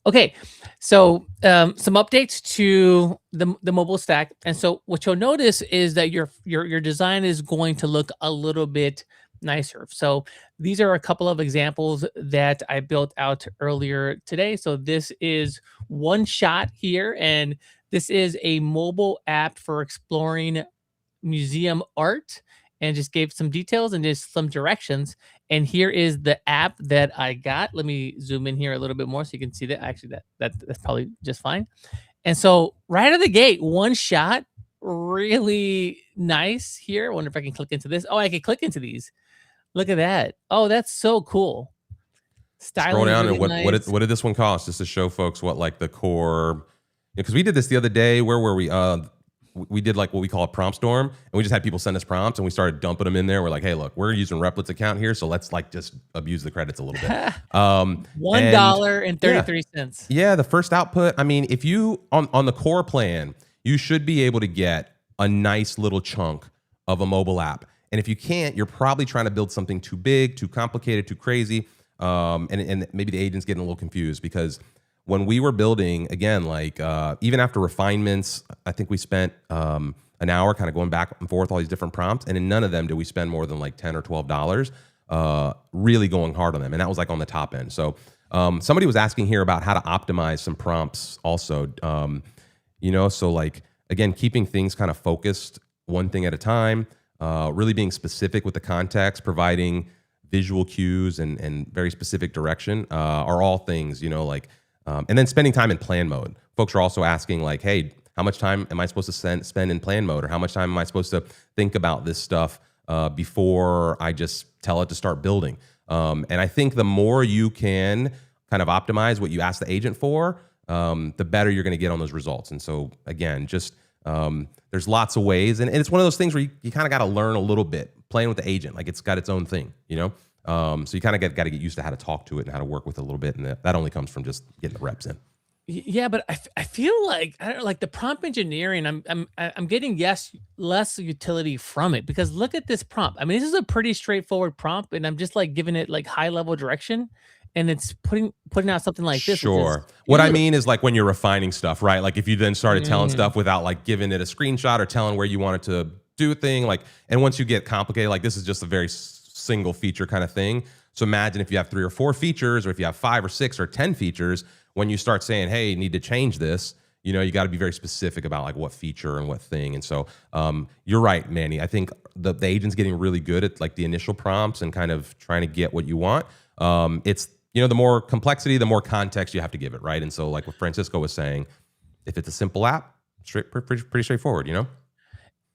okay. So some updates to the mobile stack. And so what you'll notice is that your design is going to look a little bit nicer. So these are a couple of examples that I built out earlier today. So this is one shot here, and this is a mobile app for exploring museum art, and just gave some details and just some directions. And here is the app that I got. Let me zoom in here a little bit more so you can see that. Actually, that's probably just fine. And so right out of the gate, one shot, really nice here. I wonder if I can click into this. Oh, I can click into these. Look at that. Oh, that's so cool. Scroll down and what did this one cost? Just to show folks what like the core, because we did this the other day. Where were we? We did like what we call a prompt storm, and we just had people send us prompts, and we started dumping them in there. We're like, hey, look, we're using Replit's account here, so let's like just abuse the credits a little bit. $1.33. Yeah, the first output. I mean, if you on the core plan, you should be able to get a nice little chunk of a mobile app. And if you can't, you're probably trying to build something too big, too complicated, too crazy. And maybe the agent's getting a little confused, because when we were building, again, like even after refinements, I think we spent an hour kind of going back and forth all these different prompts. And in none of them did we spend more than like $10 or $12 really going hard on them. And that was like on the top end. So somebody was asking here about how to optimize some prompts also. So like, again, keeping things kind of focused one thing at a time. Really being specific with the context, providing visual cues and very specific direction are all things, like, and then spending time in plan mode. Folks are also asking like, hey, how much time am I supposed to spend in plan mode? Or how much time am I supposed to think about this stuff before I just tell it to start building? And I think the more you can kind of optimize what you ask the agent for, the better you're going to get on those results. And so again, just there's lots of ways. And it's one of those things where you kind of got to learn a little bit playing with the agent. Like it's got its own thing, so you kind of got to get used to how to talk to it and how to work with it a little bit. And that only comes from just getting the reps in. Yeah, but I feel like I don't know, like the prompt engineering. I'm getting less utility from it, because look at this prompt. I mean, this is a pretty straightforward prompt, and I'm just like giving it like high level direction, and it's putting out something like this. Sure. What I mean is like when you're refining stuff, right? Like if you then started telling stuff without like giving it a screenshot or telling where you want it to do a thing, like, and once you get complicated, like this is just a very single feature kind of thing. So imagine if you have 3 or 4 features, or if you have 5 or 6 or 10 features. When you start saying, hey, you need to change this, you got to be very specific about like what feature and what thing. And so you're right, Manny. I think the agent's getting really good at like the initial prompts and kind of trying to get what you want. It's, the more complexity, the more context you have to give it, right? And so like what Francisco was saying, if it's a simple app, pretty straightforward,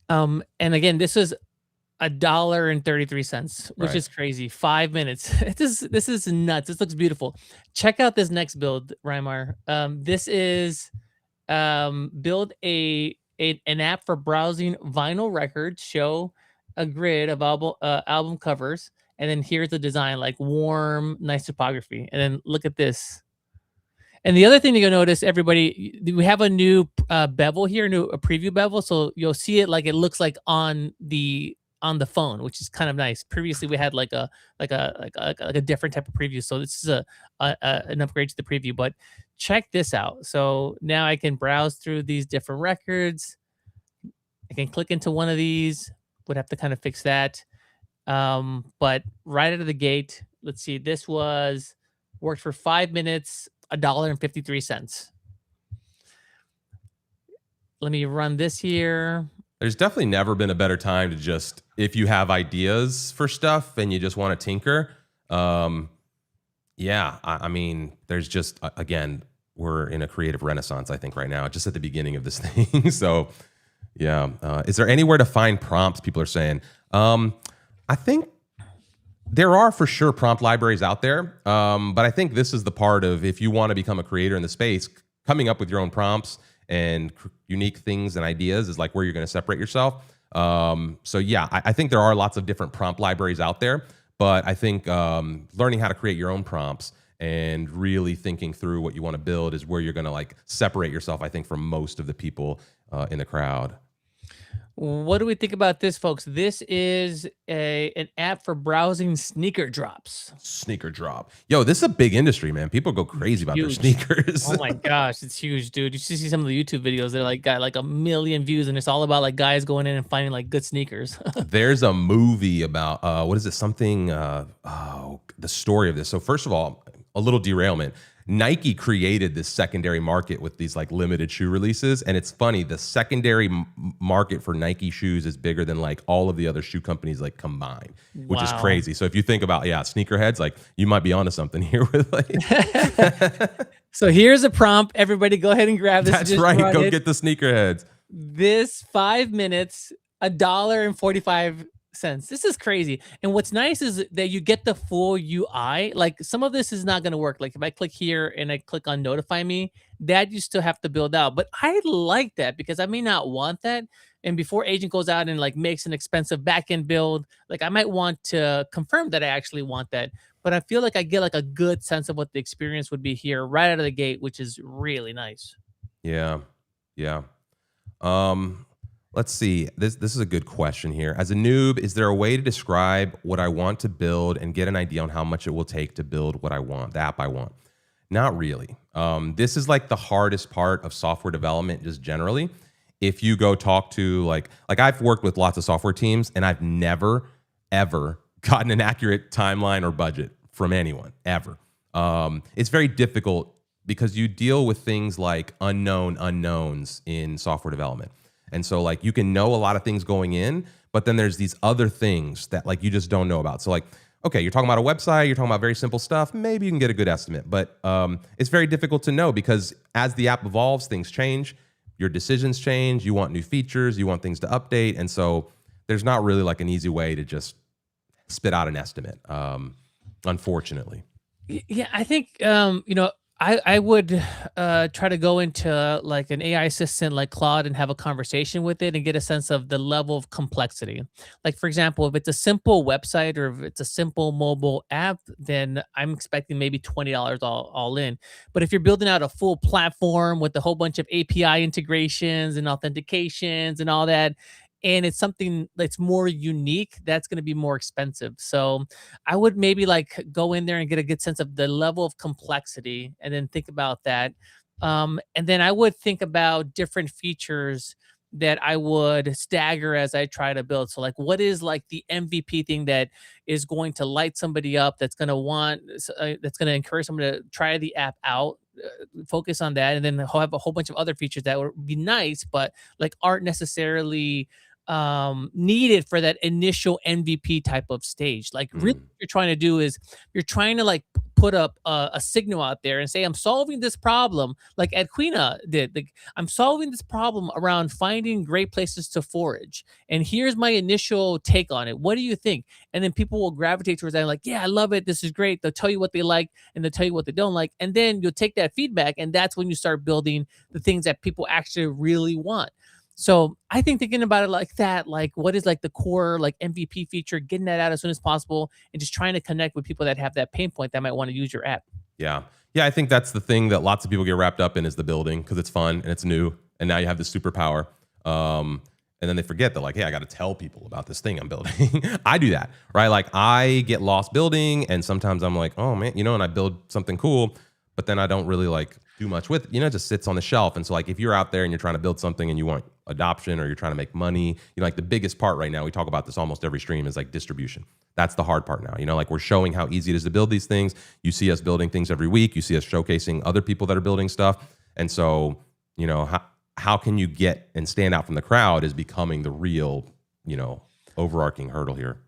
And again, this is $1.33, which is crazy. 5 minutes. This is nuts. This looks beautiful. Check out this next build, Reimar. This is build an app for browsing vinyl records. Show a grid of album covers, and then here's the design, like warm, nice typography. And then look at this. And the other thing that you'll notice, everybody, we have a new bevel here, a preview bevel, so you'll see it like it looks like on the phone, which is kind of nice. Previously, we had like a different type of preview, so this is an upgrade to the preview. But check this out. So now I can browse through these different records. I can click into one of these. Would have to kind of fix that. But right out of the gate, let's see. This worked for 5 minutes, $1.53. Let me run this here. There's definitely never been a better time to just, if you have ideas for stuff and you just want to tinker. I mean, there's just, again, we're in a creative renaissance, I think, right now, just at the beginning of this thing. So, yeah. Is there anywhere to find prompts? People are saying. I think there are for sure prompt libraries out there. But I think this is the part of, if you want to become a creator in the space, coming up with your own prompts and unique things and ideas is like where you're going to separate yourself. So yeah, I think there are lots of different prompt libraries out there, but I think learning how to create your own prompts and really thinking through what you want to build is where you're going to like separate yourself, I think, from most of the people in the crowd. What do we think about this, folks? This is an app for browsing sneaker drops. Sneaker drop. Yo, this is a big industry, man. People go crazy about their sneakers. Oh my gosh, it's huge, dude. You should see some of the YouTube videos. They're like got like 1 million views, and it's all about like guys going in and finding like good sneakers. There's a movie about what is it? Something. The story of this. So first of all, a little derailment. Nike created this secondary market with these like limited shoe releases. And it's funny, the secondary market for Nike shoes is bigger than like all of the other shoe companies like combined, which is crazy. So if you think about, sneakerheads, like you might be onto something here with like. So here's a prompt. Everybody go ahead and grab this. That's right. Go get the sneakerheads. This 5 minutes, $1.45. This is crazy. And what's nice is that you get the full UI. Like some of this is not going to work. Like if I click here and I click on notify me, that you still have to build out. But I like that because I may not want that. And before agent goes out and like makes an expensive backend build, like I might want to confirm that I actually want that. But I feel like I get like a good sense of what the experience would be here right out of the gate, which is really nice. Yeah. Yeah. Let's see. This is a good question here. As a noob, is there a way to describe what I want to build and get an idea on how much it will take to build what I want, the app I want? Not really. This is like the hardest part of software development just generally. If you go talk to like I've worked with lots of software teams and I've never, ever gotten an accurate timeline or budget from anyone, ever. It's very difficult because you deal with things like unknown unknowns in software development. And so like you can know a lot of things going in, but then there's these other things that like you just don't know about. So like okay, you're talking about a website, you're talking about very simple stuff, maybe you can get a good estimate. But it's very difficult to know because as the app evolves, things change, your decisions change, you want new features, you want things to update. And so there's not really like an easy way to just spit out an estimate, unfortunately. Yeah, I think I would try to go into like an AI assistant like Claude and have a conversation with it and get a sense of the level of complexity. Like for example, if it's a simple website or if it's a simple mobile app, then I'm expecting maybe $20 all in. But if you're building out a full platform with a whole bunch of API integrations and authentications and all that, and it's something that's more unique, that's going to be more expensive. So I would maybe like go in there and get a good sense of the level of complexity and then think about that. And then I would think about different features that I would stagger as I try to build. So like what is like the MVP thing that is going to light somebody up, that's going to that's going to encourage someone to try the app out, focus on that, and then have a whole bunch of other features that would be nice, but like aren't necessarily needed for that initial MVP type of stage. Like really what you're trying to do is you're trying to like put up a signal out there and say, I'm solving this problem like Adquena did. Like, I'm solving this problem around finding great places to forage. And here's my initial take on it. What do you think? And then people will gravitate towards that like, yeah, I love it. This is great. They'll tell you what they like and they'll tell you what they don't like. And then you'll take that feedback. And that's when you start building the things that people actually really want. So I think thinking about it like that, like what is like the core like MVP feature, getting that out as soon as possible, and just trying to connect with people that have that pain point that might want to use your app. Yeah. Yeah, I think that's the thing that lots of people get wrapped up in is the building because it's fun and it's new. And now you have this superpower. And then they forget that like, hey, I got to tell people about this thing I'm building. I do that, right? Like I get lost building and sometimes I'm like, oh man, and I build something cool, but then I don't really like do much with it. It just sits on the shelf. And so like if you're out there and you're trying to build something and you want adoption or you're trying to make money, like the biggest part right now, we talk about this almost every stream, is like distribution. That's the hard part now. Like we're showing how easy it is to build these things. You see us building things every week. You see us showcasing other people that are building stuff. And so, how can you get and stand out from the crowd is becoming the real, overarching hurdle here.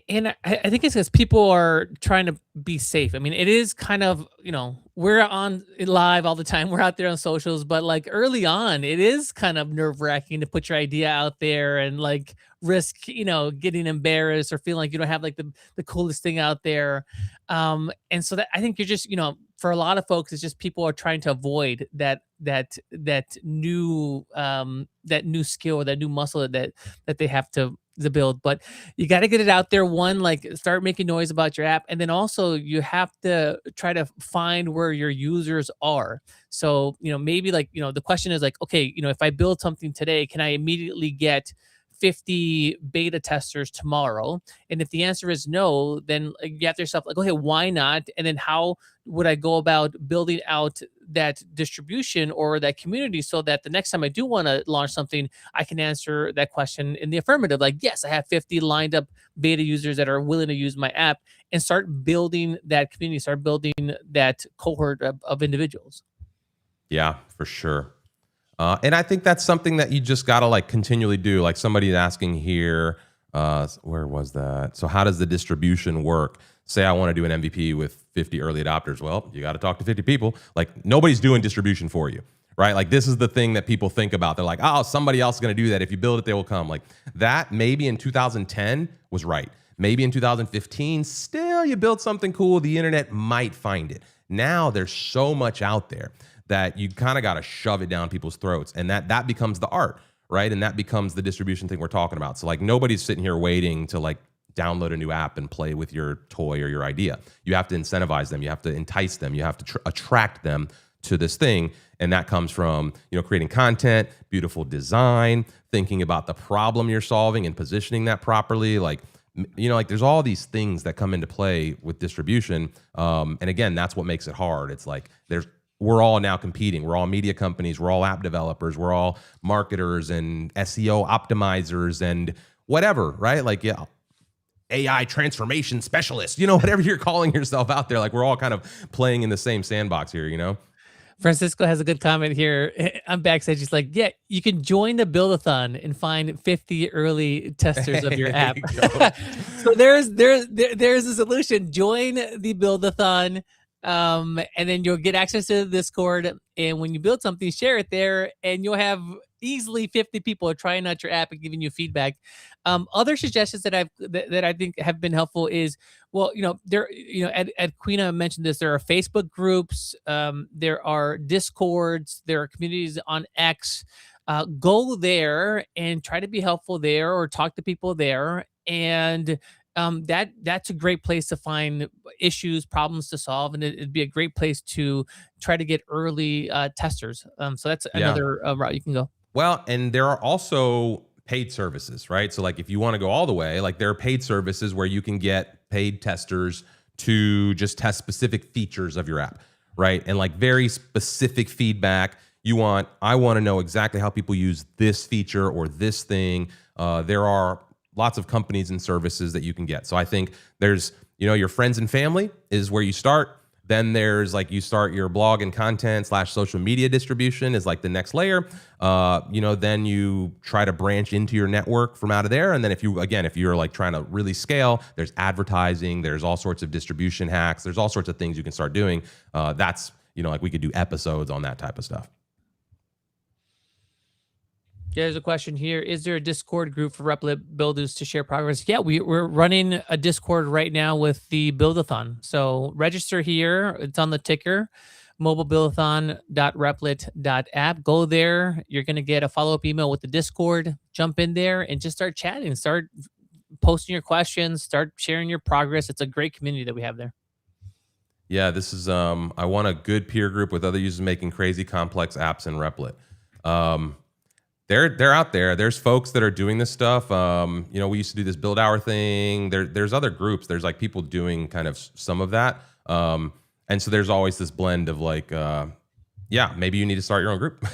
And I think it's because people are trying to be safe. I mean, it is kind of, we're on live all the time. We're out there on socials, but like early on, it is kind of nerve wracking to put your idea out there and like risk, getting embarrassed or feeling like you don't have like the coolest thing out there. And so that I think you're just, for a lot of folks, it's just people are trying to avoid that new skill, that new muscle that they have to build. But you got to get it out there. One, like start making noise about your app, and then also you have to try to find where your users are. So maybe like the question is like, okay, if I build something today, can I immediately get 50 beta testers tomorrow? And if the answer is no, then you have to yourself like, okay, why not? And then how would I go about building out that distribution or that community so that the next time I do want to launch something, I can answer that question in the affirmative. Like, yes, I have 50 lined up beta users that are willing to use my app, and start building that community, start building that cohort of individuals. Yeah, for sure. And I think that's something that you just got to like continually do. Like somebody's asking here, where was that? So how does the distribution work? Say I want to do an MVP with 50 early adopters. Well, you got to talk to 50 people. Like nobody's doing distribution for you, right? Like this is the thing that people think about. They're like, oh, somebody else is going to do that. If you build it, they will come. Like that maybe in 2010 was right. Maybe in 2015, still you build something cool, the internet might find it. Now there's so much out there that you kind of got to shove it down people's throats. And that becomes the art, right? And that becomes the distribution thing we're talking about. So like nobody's sitting here waiting to like download a new app and play with your toy or your idea. You have to incentivize them. You have to entice them. You have to attract them to this thing. And that comes from, creating content, beautiful design, thinking about the problem you're solving and positioning that properly. Like there's all these things that come into play with distribution. And again, that's what makes it hard. It's like we're all now competing. We're all media companies. We're all app developers. We're all marketers and SEO optimizers and whatever, right? Like, yeah, AI transformation specialist, whatever you're calling yourself out there. Like we're all kind of playing in the same sandbox here, Francisco has a good comment here. I'm backstage. He's like, yeah, you can join the Buildathon and find 50 early testers of your app. So there's a solution. Join the Buildathon, and then you'll get access to the Discord. And when you build something, share it there, and you'll have easily 50 people trying out your app and giving you feedback. Other suggestions that I think have been helpful is, well, Adquena mentioned this. There are Facebook groups, there are Discords, there are communities on X. Go there and try to be helpful there, or talk to people there, and that's a great place to find issues, problems to solve, and it'd be a great place to try to get early testers. So that's another route you can go. Well, and there are also paid services, right? So like if you want to go all the way, like there are paid services where you can get paid testers to just test specific features of your app, right? And like very specific feedback. I want to know exactly how people use this feature or this thing. There are lots of companies and services that you can get. So I think there's, your friends and family is where you start. Then there's like you start your blog and content / social media distribution is like the next layer. Then you try to branch into your network from out of there. And then if you're like trying to really scale, there's advertising, there's all sorts of distribution hacks, there's all sorts of things you can start doing. That's, like we could do episodes on that type of stuff. There's a question here. Is there a Discord group for Replit builders to share progress? Yeah, we're running a Discord right now with the Buildathon. So register here. It's on the ticker, mobilebuildathon.replit.app. Go there. You're going to get a follow-up email with the Discord. Jump in there and just start chatting. Start posting your questions. Start sharing your progress. It's a great community that we have there. Yeah, this is, I want a good peer group with other users making crazy complex apps in Replit. They're out there. There's folks that are doing this stuff. We used to do this build hour thing. There's other groups. There's like people doing kind of some of that. And so there's always this blend of like, maybe you need to start your own group,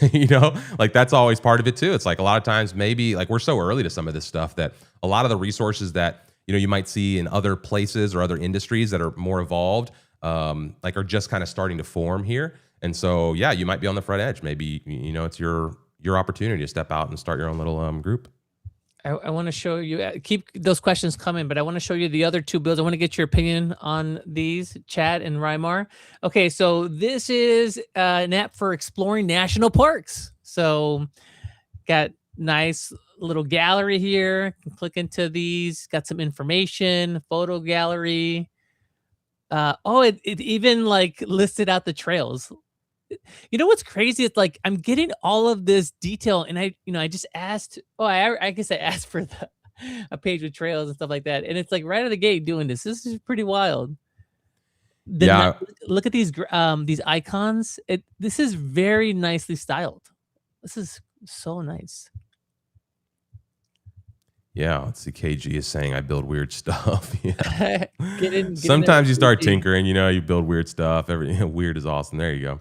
like that's always part of it too. It's like a lot of times maybe like we're so early to some of this stuff that a lot of the resources that, you might see in other places or other industries that are more evolved, like are just kind of starting to form here. And so, you might be on the front edge. Maybe, it's your opportunity to step out and start your own little group. I want to show you, keep those questions coming, but I want to show you the other two builds. I want to get your opinion on these, Chad and Rymar. Okay, so this is an app for exploring national parks. So got nice little gallery here. You can click into these, got some information, photo gallery. It even like listed out the trails. What's crazy? It's like I'm getting all of this detail, and I just asked. I guess I asked for a page with trails and stuff like that, and it's like right out of the gate doing this. This is pretty wild. Look at these icons. This is very nicely styled. This is so nice. Yeah, let's see. KG is saying I build weird stuff. Yeah. Get Sometimes you start tinkering. You build weird stuff. Weird is awesome. There you go.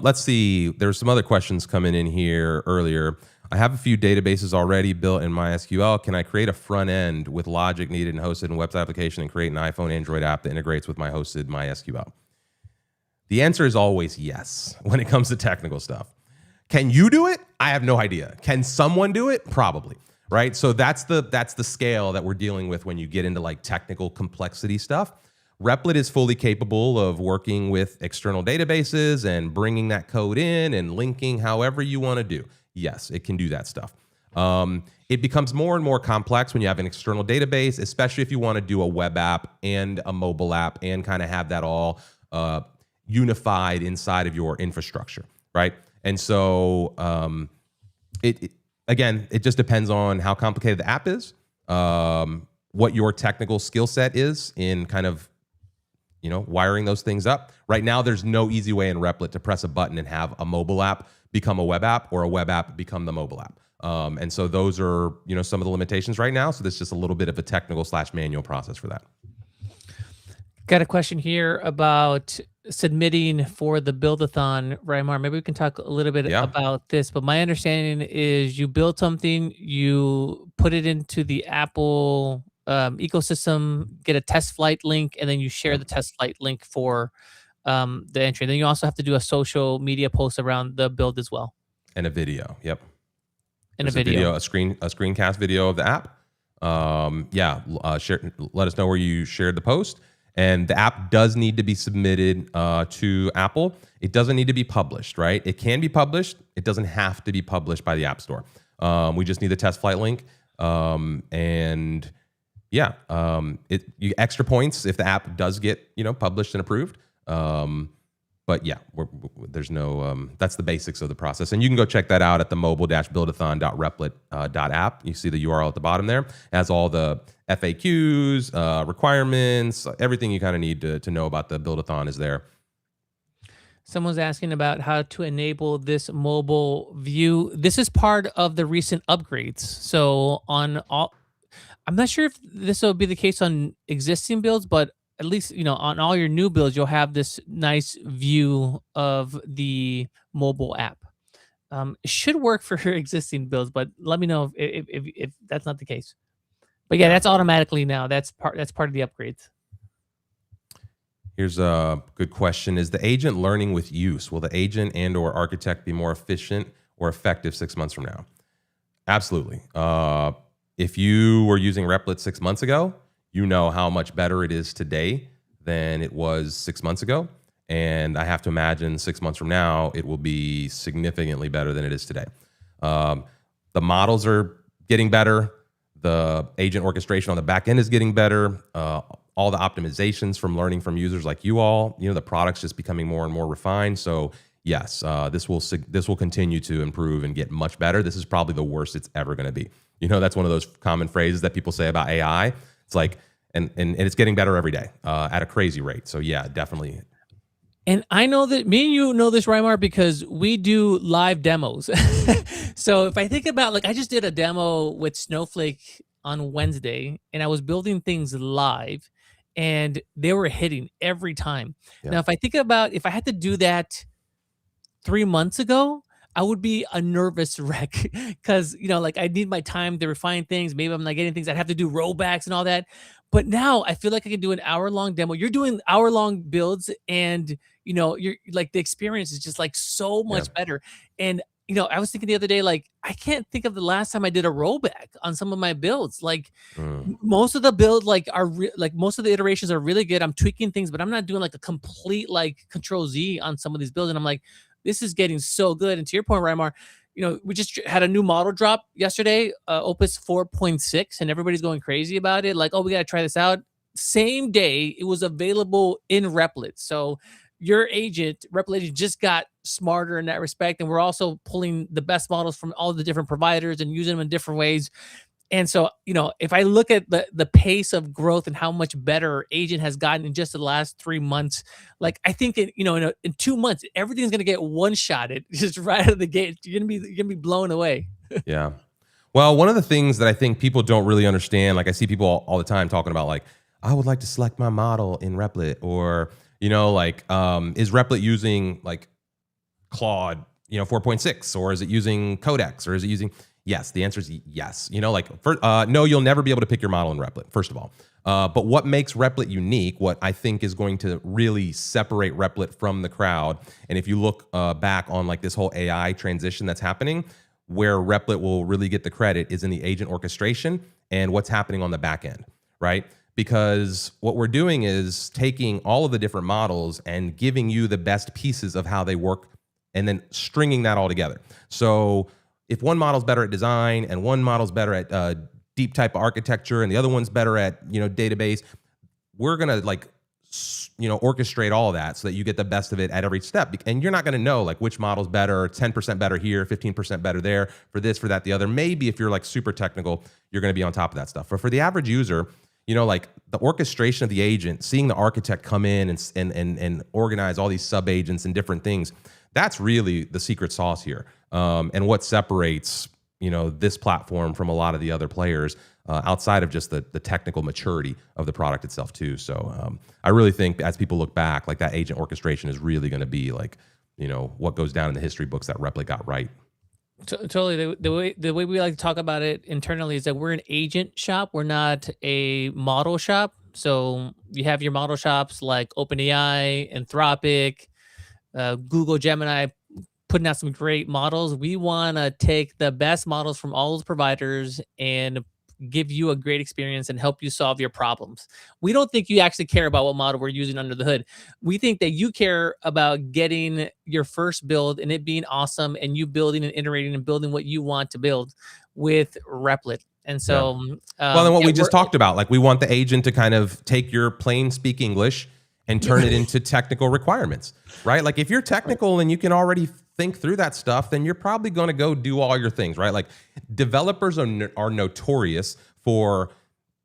Let's see. There's some other questions coming in here earlier. I have a few databases already built in MySQL. Can I create a front end with logic needed and hosted in a website application and create an iPhone, Android app that integrates with my hosted MySQL? The answer is always yes when it comes to technical stuff. Can you do it? I have no idea. Can someone do it? Probably. Right? So that's the scale that we're dealing with when you get into like technical complexity stuff. Replit is fully capable of working with external databases and bringing that code in and linking however you want to do. Yes, it can do that stuff. It becomes more and more complex when you have an external database, especially if you want to do a web app and a mobile app and kind of have that all unified inside of your infrastructure, right? And so it just depends on how complicated the app is, what your technical skill set is in kind of wiring those things up. Right now, there's no easy way in Replit to press a button and have a mobile app become a web app or a web app become the mobile app. And so those are, some of the limitations right now. So there's just a little bit of a technical / manual process for that. Got a question here about submitting for the Buildathon, Rymar. Maybe we can talk a little bit about this, but my understanding is you build something, you put it into the Apple ecosystem, get a test flight link, and then you share the test flight link for the entry. Then you also have to do a social media post around the build as well. And a video. Yep. And a video. A screencast video of the app. Share. Let us know where you shared the post. And the app does need to be submitted to Apple. It doesn't need to be published, right? It can be published. It doesn't have to be published by the App Store. We just need the test flight link. You extra points if the app does get published and approved. But yeah, there's no. That's the basics of the process, and you can go check that out at the mobile-buildathon.replit.app. You see the URL at the bottom there. It has all the FAQs, requirements, everything you kind of need to know about the Buildathon is there. Someone's asking about how to enable this mobile view. This is part of the recent upgrades. So I'm not sure if this will be the case on existing builds, but at least, on all your new builds, you'll have this nice view of the mobile app. It should work for your existing builds, but let me know if that's not the case. But yeah, that's automatically now. That's part of the upgrades. Here's a good question. Is the agent learning with use? Will the agent and/or architect be more efficient or effective 6 months from now? Absolutely. If you were using Replit 6 months ago, you know how much better it is today than it was 6 months ago. And I have to imagine 6 months from now, it will be significantly better than it is today. The models are getting better. The agent orchestration on the back end is getting better. All the optimizations from learning from users like you all, the product's just becoming more and more refined. So yes, this will continue to improve and get much better. This is probably the worst it's ever going to be. That's one of those common phrases that people say about AI. It's like, and it's getting better every day at a crazy rate. So yeah, definitely. And I know that me and you know this, Reimar, because we do live demos. So if I think about, I just did a demo with Snowflake on Wednesday, and I was building things live, and they were hitting every time. Yeah. Now, if I think about if I had to do that 3 months ago, I would be a nervous wreck because, I need my time to refine things. Maybe I'm not getting things. I'd have to do rollbacks and all that. But now I feel like I can do an hour-long demo. You're doing hour-long builds, and, you're the experience is just so much better. And, I was thinking the other day, I can't think of the last time I did a rollback on some of my builds. Most of the build, most of the iterations are really good. I'm tweaking things, but I'm not doing a complete Control Z on some of these builds. And I'm like, this is getting so good. And to your point, Reimar, we just had a new model drop yesterday, Opus 4.6, and everybody's going crazy about it. Oh, we got to try this out. Same day, it was available in Replit. So your Replit agent just got smarter in that respect. And we're also pulling the best models from all the different providers and using them in different ways. And so, if I look at the pace of growth and how much better agent has gotten in just the last 3 months, I think in 2 months, everything's going to get one-shotted just right out of the gate. You're going to be blown away. Yeah. Well, one of the things that I think people don't really understand, I see people all the time talking about I would like to select my model in Replit, or, is Replit using Claude, 4.6, or is it using Codex, or is it using... Yes, the answer is yes. No, you'll never be able to pick your model in Replit, first of all. But what makes Replit unique, what I think is going to really separate Replit from the crowd, and if you look back on this whole AI transition that's happening, where Replit will really get the credit is in the agent orchestration and what's happening on the back end, right? Because what we're doing is taking all of the different models and giving you the best pieces of how they work and then stringing that all together. So if one model's better at design and one model's better at deep type architecture and the other one's better at database, we're gonna orchestrate all of that so that you get the best of it at every step. And you're not gonna know which model's better, 10% better here, 15% better there, for this, for that, the other. Maybe if you're super technical, you're gonna be on top of that stuff. But for the average user, the orchestration of the agent, seeing the architect come in and organize all these sub agents and different things, that's really the secret sauce here. And what separates, this platform from a lot of the other players outside of just the technical maturity of the product itself too. So I really think as people look back, that agent orchestration is really going to be what goes down in the history books that Replit got right. Totally. The way we like to talk about it internally is that we're an agent shop. We're not a model shop. So you have your model shops like OpenAI, Anthropic, Google Gemini, putting out some great models. We want to take the best models from all those providers and give you a great experience and help you solve your problems. We don't think you actually care about what model we're using under the hood. We think that you care about getting your first build and it being awesome, and you building and iterating and building what you want to build with Replit. And so, well, then what we just talked about, like we want the agent to kind of take your plain speak English and turn it into technical requirements, right? Like if you're technical and you can already think through that stuff, then you're probably going to go do all your things, right? Like developers are notorious for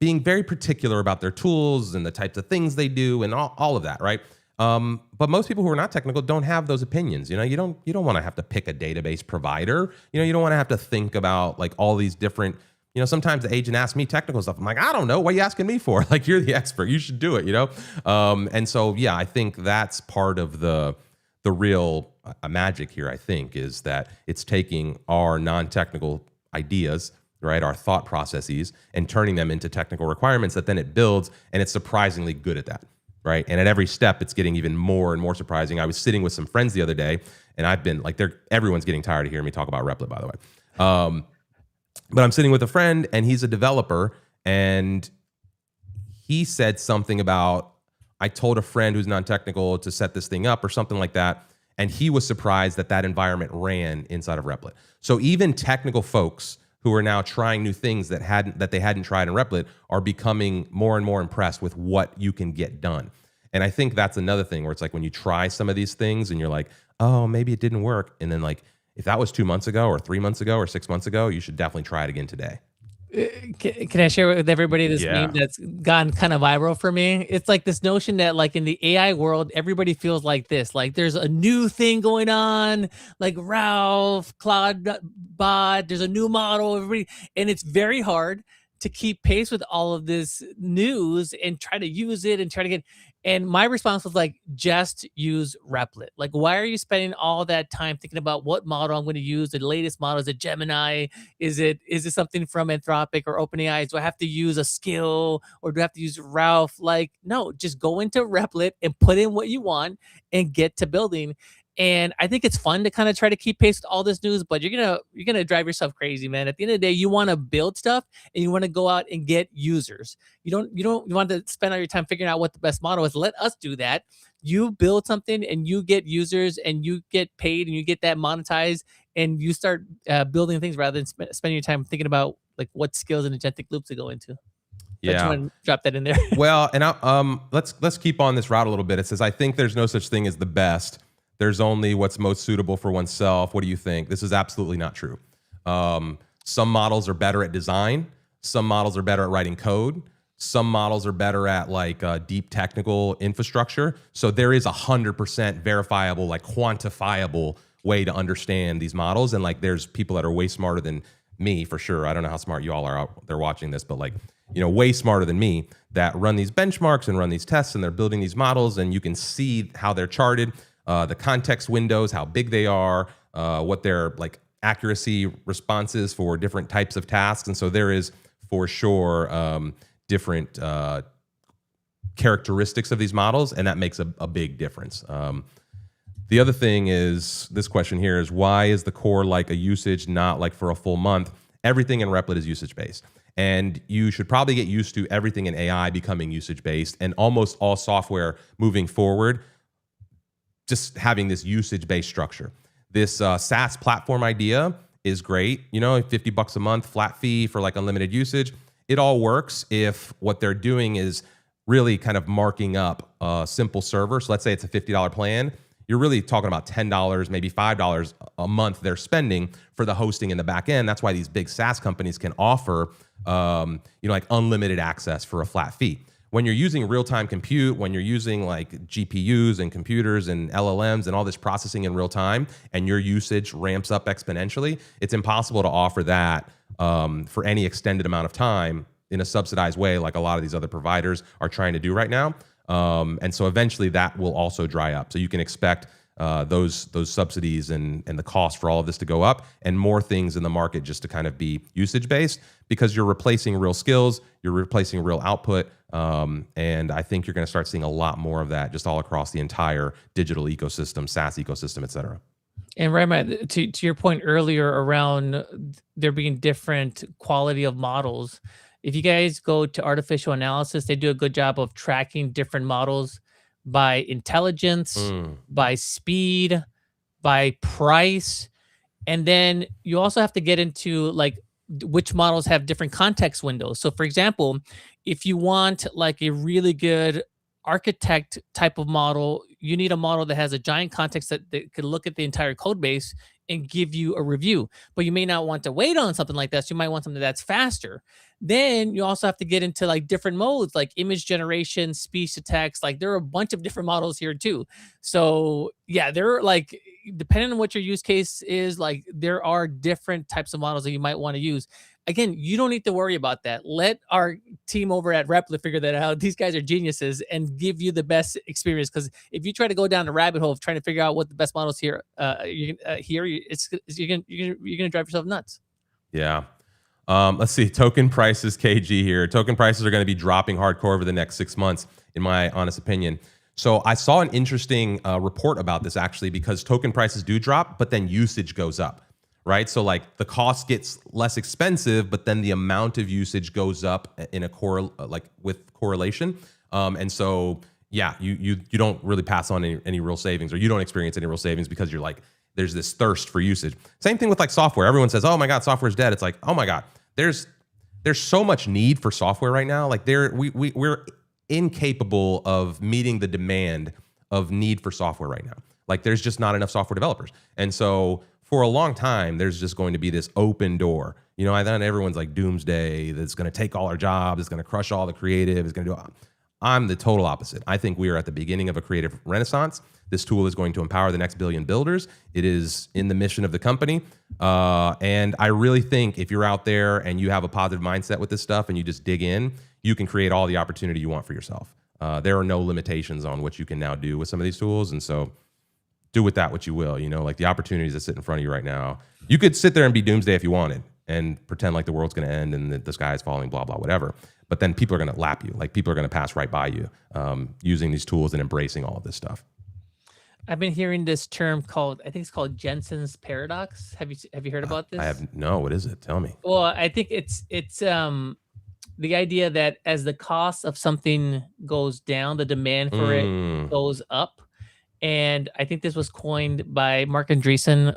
being very particular about their tools and the types of things they do and all of that, right? But most people who are not technical don't have those opinions. You know, you don't want to have to pick a database provider. You know, you don't want to have to think about like all these different. You know, sometimes the agent asks me technical stuff. I'm like, I don't know. What are you asking me for? Like, you're the expert. You should do it, you know? And so, yeah, I think that's part of the real magic here, I think, is that it's taking our non-technical ideas, right, our thought processes, and turning them into technical requirements that then it builds, and it's surprisingly good at that, right? And at every step, it's getting even more and more surprising. I was sitting with some friends the other day, and I've been, like, everyone's getting tired of hearing me talk about Replit, by the way. But I'm sitting with a friend, and he's a developer, and he said something about, I told a friend who's non-technical to set this thing up or something like that, and he was surprised that that environment ran inside of Replit. So even technical folks who are now trying new things that they hadn't tried in Replit are becoming more and more impressed with what you can get done. And I think that's another thing where it's like when you try some of these things and you're like, oh, maybe it didn't work, and then like, if that was 2 months ago or 3 months ago or 6 months ago, you should definitely try it again today. Can I share with everybody this meme that's gone kind of viral for me? It's like this notion that like in the AI world, everybody feels like this. Like there's a new thing going on, like Ralph, Claude Bot, there's a new model, everybody. And it's very hard to keep pace with all of this news and try to use it and try to get. And my response was like, just use Replit. Like, why are you spending all that time thinking about what model I'm going to use? The latest model, is it Gemini? Is it something from Anthropic or OpenAI? Do I have to use a skill or do I have to use Ralph? Like, no, just go into Replit and put in what you want and get to building. And I think it's fun to kind of try to keep pace with all this news, but you're gonna drive yourself crazy, man. At the end of the day, you want to build stuff and you want to go out and get users. You want to spend all your time figuring out what the best model is. Let us do that. You build something and you get users and you get paid and you get that monetized and you start building things rather than spending your time thinking about like what skills and agentic loops to go into. Yeah, I just want to drop that in there. Well, and let's keep on this route a little bit. It says, I think there's no such thing as the best. There's only what's most suitable for oneself. What do you think? This is absolutely not true. Some models are better at design. Some models are better at writing code. Some models are better at like deep technical infrastructure. So there is 100% verifiable, like quantifiable way to understand these models. And like there's people that are way smarter than me for sure. I don't know how smart you all are out there watching this, but like, you know, way smarter than me that run these benchmarks and run these tests and they're building these models and you can see how they're charted. The context windows, how big they are, what their like accuracy responses for different types of tasks. And so there is for sure different characteristics of these models, and that makes a big difference. The other thing is, this question here is, why is the core like a usage, not like for a full month? Everything in Replit is usage-based. And you should probably get used to everything in AI becoming usage-based and almost all software moving forward just having this usage-based structure. This SaaS platform idea is great. You know, $50 a month, flat fee for like unlimited usage. It all works if what they're doing is really kind of marking up a simple server. So let's say it's a $50 plan. You're really talking about $10, maybe $5 a month they're spending for the hosting in the back end. That's why these big SaaS companies can offer, like unlimited access for a flat fee. When you're using real-time compute, when you're using like GPUs and computers and LLMs and all this processing in real time, and your usage ramps up exponentially, it's impossible to offer that for any extended amount of time in a subsidized way like a lot of these other providers are trying to do right now. And so eventually that will also dry up. So you can expect those subsidies and the cost for all of this to go up, and more things in the market just to kind of be usage based, because you're replacing real skills, you're replacing real output, and I think you're going to start seeing a lot more of that just all across the entire digital ecosystem, SaaS ecosystem, et cetera. And Matt, to your point earlier around there being different quality of models, if you guys go to artificial analysis, they do a good job of tracking different models by intelligence, by speed, by price. And then you also have to get into like which models have different context windows. So for example, if you want like a really good architect type of model, you need a model that has a giant context that could look at the entire code base and give you a review. But you may not want to wait on something like that. So you might want something that's faster. Then you also have to get into like different modes, like image generation, speech to text. Like there are a bunch of different models here too. So yeah, there are like, depending on what your use case is, like there are different types of models that you might want to use. Again, you don't need to worry about that. Let our team over at Replit figure that out. These guys are geniuses and give you the best experience. Because if you try to go down the rabbit hole of trying to figure out what the best models here, you're gonna drive yourself nuts. Yeah. Let's see. Token prices, KG here. Token prices are going to be dropping hardcore over the next 6 months, in my honest opinion. So I saw an interesting report about this actually, because token prices do drop, but then usage goes up. Right, so like the cost gets less expensive, but then the amount of usage goes up in a with correlation. And so yeah, you don't really pass on any real savings, or you don't experience any real savings because you're like, there's this thirst for usage. Same thing with like software. Everyone says, oh my God, software's dead. It's like, oh my God, there's so much need for software right now. Like we're incapable of meeting the demand of need for software right now. Like there's just not enough software developers, and so for a long time, there's just going to be this open door. You know, I thought everyone's like doomsday, that's going to take all our jobs, it's going to crush all the creative, it's going to do. I'm the total opposite. I think we are at the beginning of a creative renaissance. This tool is going to empower the next billion builders. It is in the mission of the company. And I really think if you're out there and you have a positive mindset with this stuff and you just dig in, you can create all the opportunity you want for yourself. There are no limitations on what you can now do with some of these tools. And so do with that what you will, you know, like the opportunities that sit in front of you right now. You could sit there and be doomsday if you wanted and pretend like the world's going to end and the sky is falling, blah, blah, whatever. But then people are going to lap you. Like people are going to pass right by you using these tools and embracing all of this stuff. I've been hearing this term called, I think it's called Jensen's paradox. Have you heard about this? I have no. What is it? Tell me. Well, I think it's the idea that as the cost of something goes down, the demand for it goes up. And I think this was coined by Mark Andreessen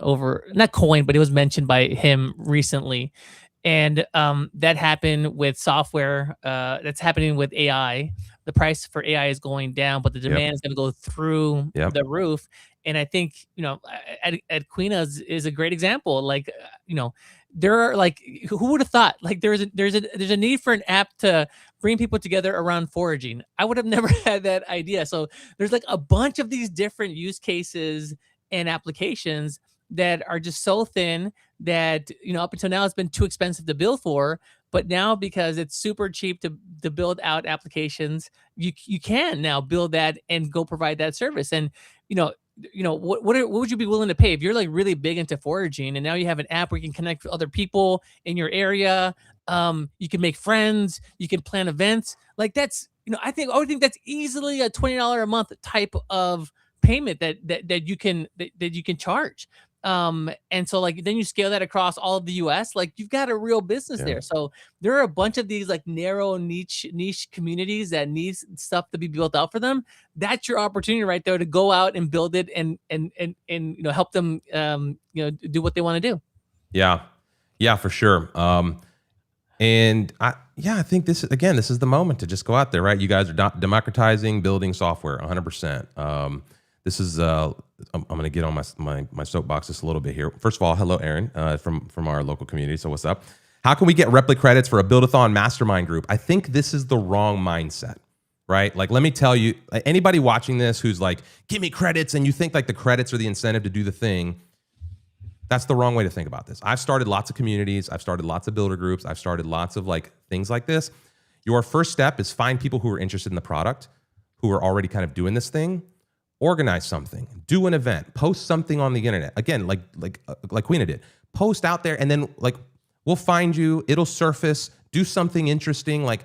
not coined, but it was mentioned by him recently. And that happened with software. That's happening with AI. The price for AI is going down, but the demand is going to go through the roof. And I think, you know, Quina is a great example. Like, you know, there are like, who would have thought like there's a need for an app to bring people together around foraging. I would have never had that idea. So there's like a bunch of these different use cases and applications that are just so thin that, you know, up until now it's been too expensive to build for. But now, because it's super cheap to build out applications, you can now build that and go provide that service. And what would you be willing to pay if you're like really big into foraging and now you have an app where you can connect with other people in your area? You can make friends, you can plan events. Like that's, you know, I would think that's easily a $20 a month type of payment that you can charge. And so like then you scale that across all of the US, like you've got a real business there. So there are a bunch of these like narrow niche communities that need stuff to be built out for them. That's your opportunity right there to go out and build it and you know, help them do what they want to do. Yeah, for sure. And I think this is the moment to just go out there, right? You guys are democratizing building software 100%. This is I'm going to get on my soapbox just a little bit here. First of all, hello, Aaron, from our local community. So what's up? How can we get Replit credits for a Buildathon mastermind group? I think this is the wrong mindset, right? Like, let me tell you, anybody watching this who's like, give me credits, and you think like the credits are the incentive to do the thing, that's the wrong way to think about this. I've started lots of communities. I've started lots of builder groups. I've started lots of like things like this. Your first step is find people who are interested in the product, who are already kind of doing this thing. organize something, do an event, post something on the internet. Again, like Quina did, post out there, and then like we'll find you. It'll surface. Do something interesting, like,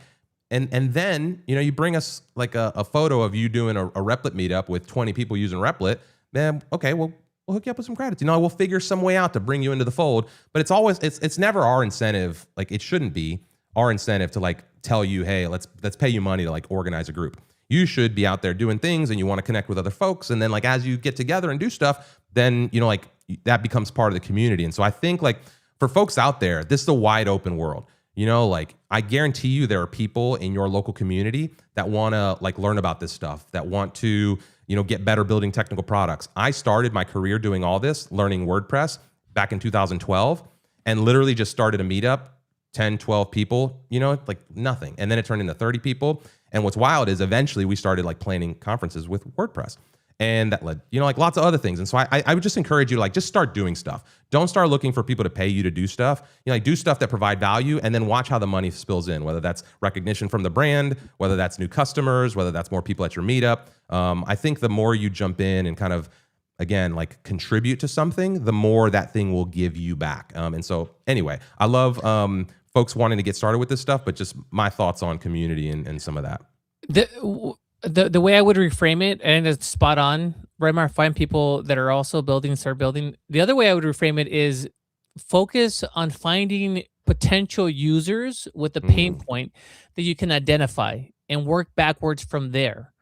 and then you bring us like a photo of you doing a Replit meetup with 20 people using Replit. Then okay, we'll hook you up with some credits. We'll figure some way out to bring you into the fold. But it's never our incentive. Like it shouldn't be our incentive to like tell you, hey, let's pay you money to like organize a group. You should be out there doing things, and you want to connect with other folks. And then like as you get together and do stuff, then like that becomes part of the community. And so I think like for folks out there, this is a wide open world. Like I guarantee you there are people in your local community that want to like learn about this stuff, that want to, get better building technical products. I started my career doing all this, learning WordPress back in 2012, and literally just started a meetup, 10, 12 people, like nothing. And then it turned into 30 people. And what's wild is eventually we started like planning conferences with WordPress. And that led, like lots of other things. And so I would just encourage you to like, just start doing stuff. Don't start looking for people to pay you to do stuff. Like do stuff that provide value, and then watch how the money spills in, whether that's recognition from the brand, whether that's new customers, whether that's more people at your meetup. I think the more you jump in and kind of, again, like contribute to something, the more that thing will give you back. And so anyway, I love folks wanting to get started with this stuff, but just my thoughts on community and some of that. The way I would reframe it, and it's spot on, right? Find people that are also building, start building. The other way I would reframe it is focus on finding potential users with a pain point that you can identify and work backwards from there.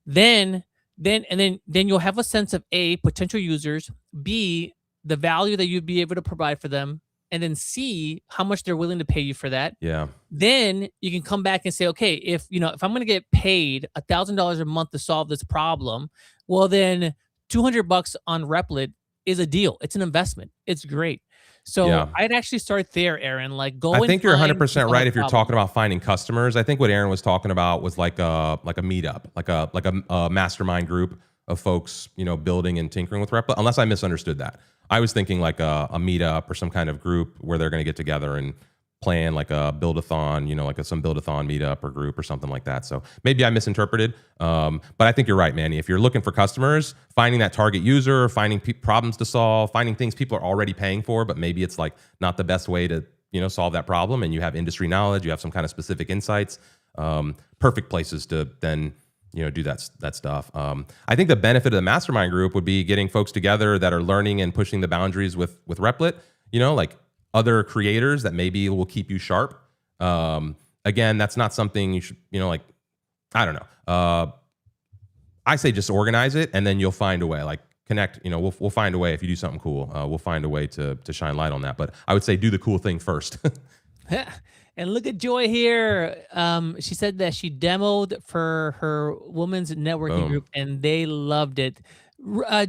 Then you'll have a sense of A, potential users, B, the value that you'd be able to provide for them, and then C, how much they're willing to pay you for that. Yeah. Then you can come back and say, okay, if I'm going to get paid $1,000 a month to solve this problem, well then $200 on Replit is a deal. It's an investment. It's great. So yeah. I'd actually start there, Aaron. Like go. I think you're 100% right if you're talking about finding customers. I think what Aaron was talking about was like a meetup, like a mastermind group of folks, building and tinkering with Replit. Unless I misunderstood that. I was thinking like a meetup or some kind of group where they're going to get together and plan like a Buildathon, like some Buildathon meetup or group or something like that. So maybe I misinterpreted. But I think you're right, Manny. If you're looking for customers, finding that target user, finding problems to solve, finding things people are already paying for, but maybe it's like not the best way to, solve that problem, and you have industry knowledge, you have some kind of specific insights, perfect places to then do that stuff. I think the benefit of the mastermind group would be getting folks together that are learning and pushing the boundaries with Replit, like other creators that maybe will keep you sharp. Again, that's not something you should, like, I don't know. I say just organize it, and then you'll find a way, like connect, we'll find a way. If you do something cool, we'll find a way to shine light on that. But I would say do the cool thing first. And look at Joy here. She said that she demoed for her women's networking group, and they loved it.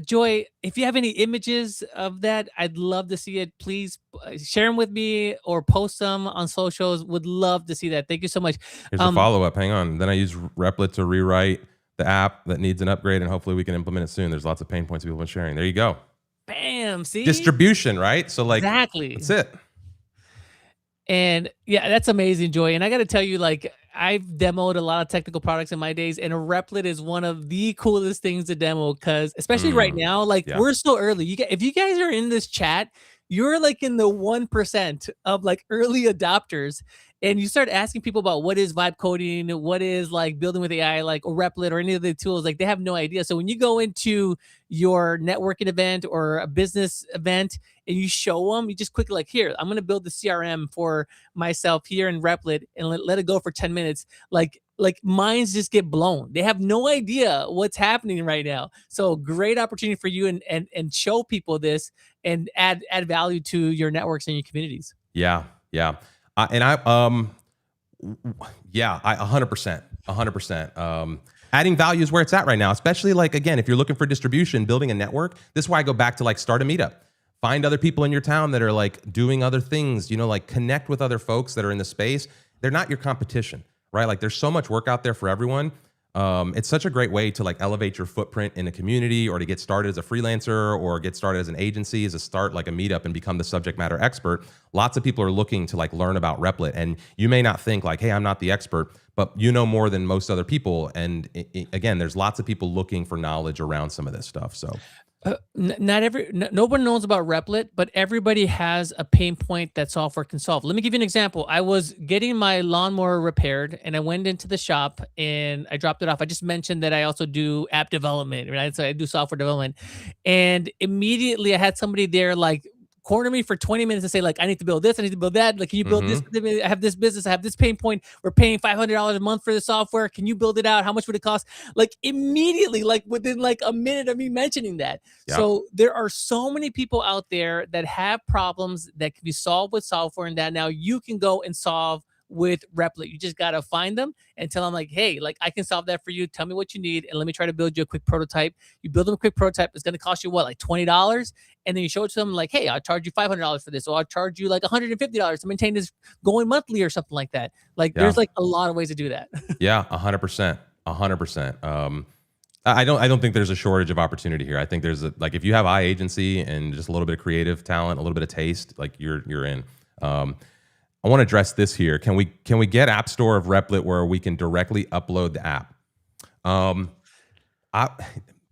Joy, if you have any images of that, I'd love to see it. Please share them with me or post them on socials. Would love to see that. Thank you so much. Here's a follow-up. Hang on. Then I use Replit to rewrite the app that needs an upgrade, and hopefully we can implement it soon. There's lots of pain points people have been sharing. There you go. Bam. See? Distribution, right? So like, exactly. That's it. And yeah, that's amazing, Joy. And I got to tell you, like, I've demoed a lot of technical products in my days, and a Replit is one of the coolest things to demo, because especially right now, like we're so early. If you guys are in this chat, you're like in the 1% of like early adopters, and you start asking people about what is vibe coding, what is like building with AI, like or Replit or any of the tools, like they have no idea. So when you go into your networking event or a business event and you show them, you just quickly like, here, I'm going to build the CRM for myself here in Replit and let it go for 10 minutes. Like minds just get blown. They have no idea what's happening right now. So great opportunity for you and show people this and add value to your networks and your communities. Yeah. And I 100%. Adding value is where it's at right now, especially like, again, if you're looking for distribution, building a network. This is why I go back to like start a meetup. Find other people in your town that are like doing other things, like connect with other folks that are in the space. They're not your competition, right? Like there's so much work out there for everyone. It's such a great way to like elevate your footprint in a community, or to get started as a freelancer, or get started as an agency, as a start like a meetup and become the subject matter expert. Lots of people are looking to like learn about Replit, and you may not think like, hey, I'm not the expert, but you know more than most other people. And again, there's lots of people looking for knowledge around some of this stuff. So no one knows about Replit, but everybody has a pain point that software can solve. Let me give you an example. I was getting my lawnmower repaired and I went into the shop and I dropped it off. I just mentioned that I also do app development, right? So I do software development. And immediately I had somebody there like corner me for 20 minutes and say like, I need to build this, I need to build that. Like, can you build this? I have this business, I have this pain point. We're paying $500 a month for the software. Can you build it out? How much would it cost? Like immediately, like within like a minute of me mentioning that. Yep. So there are so many people out there that have problems that can be solved with software, and that now you can go and solve with Replit. You just got to find them and tell them like, hey, like I can solve that for you. Tell me what you need and let me try to build you a quick prototype. You build them a quick prototype. It's going to cost you what, like $20? And then you show it to them like, hey, I'll charge you $500 for this, or I'll charge you like $150 to maintain this going monthly or something like that. Like there's like a lot of ways to do that. Yeah, 100%. 100%. I don't think there's a shortage of opportunity here. I think there's like, if you have eye agency and just a little bit of creative talent, a little bit of taste, like you're in. I want to address this here. Can we get App Store of Replit where we can directly upload the app?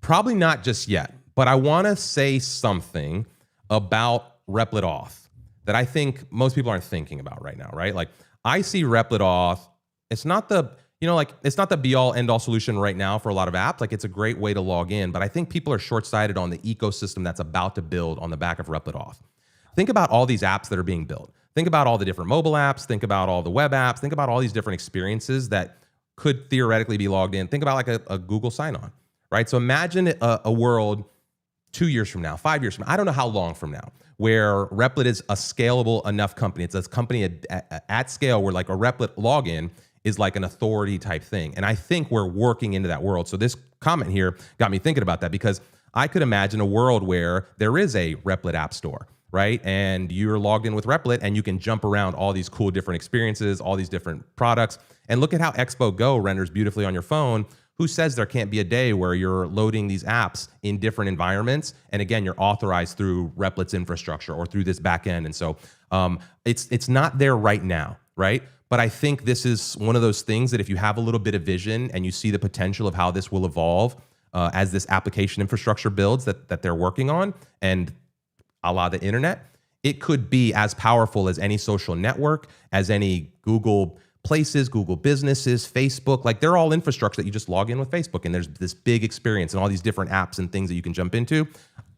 Probably not just yet, but I want to say something about Replit Auth that I think most people aren't thinking about right now, right? Like I see Replit Auth. It's not the it's not the be all end all solution right now for a lot of apps. Like it's a great way to log in, but I think people are short-sighted on the ecosystem that's about to build on the back of Replit Auth. Think about all these apps that are being built. Think about all the different mobile apps. Think about all the web apps. Think about all these different experiences that could theoretically be logged in. Think about like a Google sign-on, right? So imagine a world 2 years from now, 5 years from now, I don't know how long from now, where Replit is a scalable enough company. It's a company at scale where like a Replit login is like an authority type thing. And I think we're working into that world. So this comment here got me thinking about that, because I could imagine a world where there is a Replit app store, right? And you're logged in with Replit and you can jump around all these cool different experiences, all these different products. And look at how Expo Go renders beautifully on your phone. Who says there can't be a day where you're loading these apps in different environments? And again, you're authorized through Replit's infrastructure or through this backend. And so it's not there right now, right? But I think this is one of those things that if you have a little bit of vision and you see the potential of how this will evolve as this application infrastructure builds that they're working on, and a la the internet, it could be as powerful as any social network, as any Google Places, Google Businesses, Facebook. Like they're all infrastructure that you just log in with Facebook, and there's this big experience and all these different apps and things that you can jump into.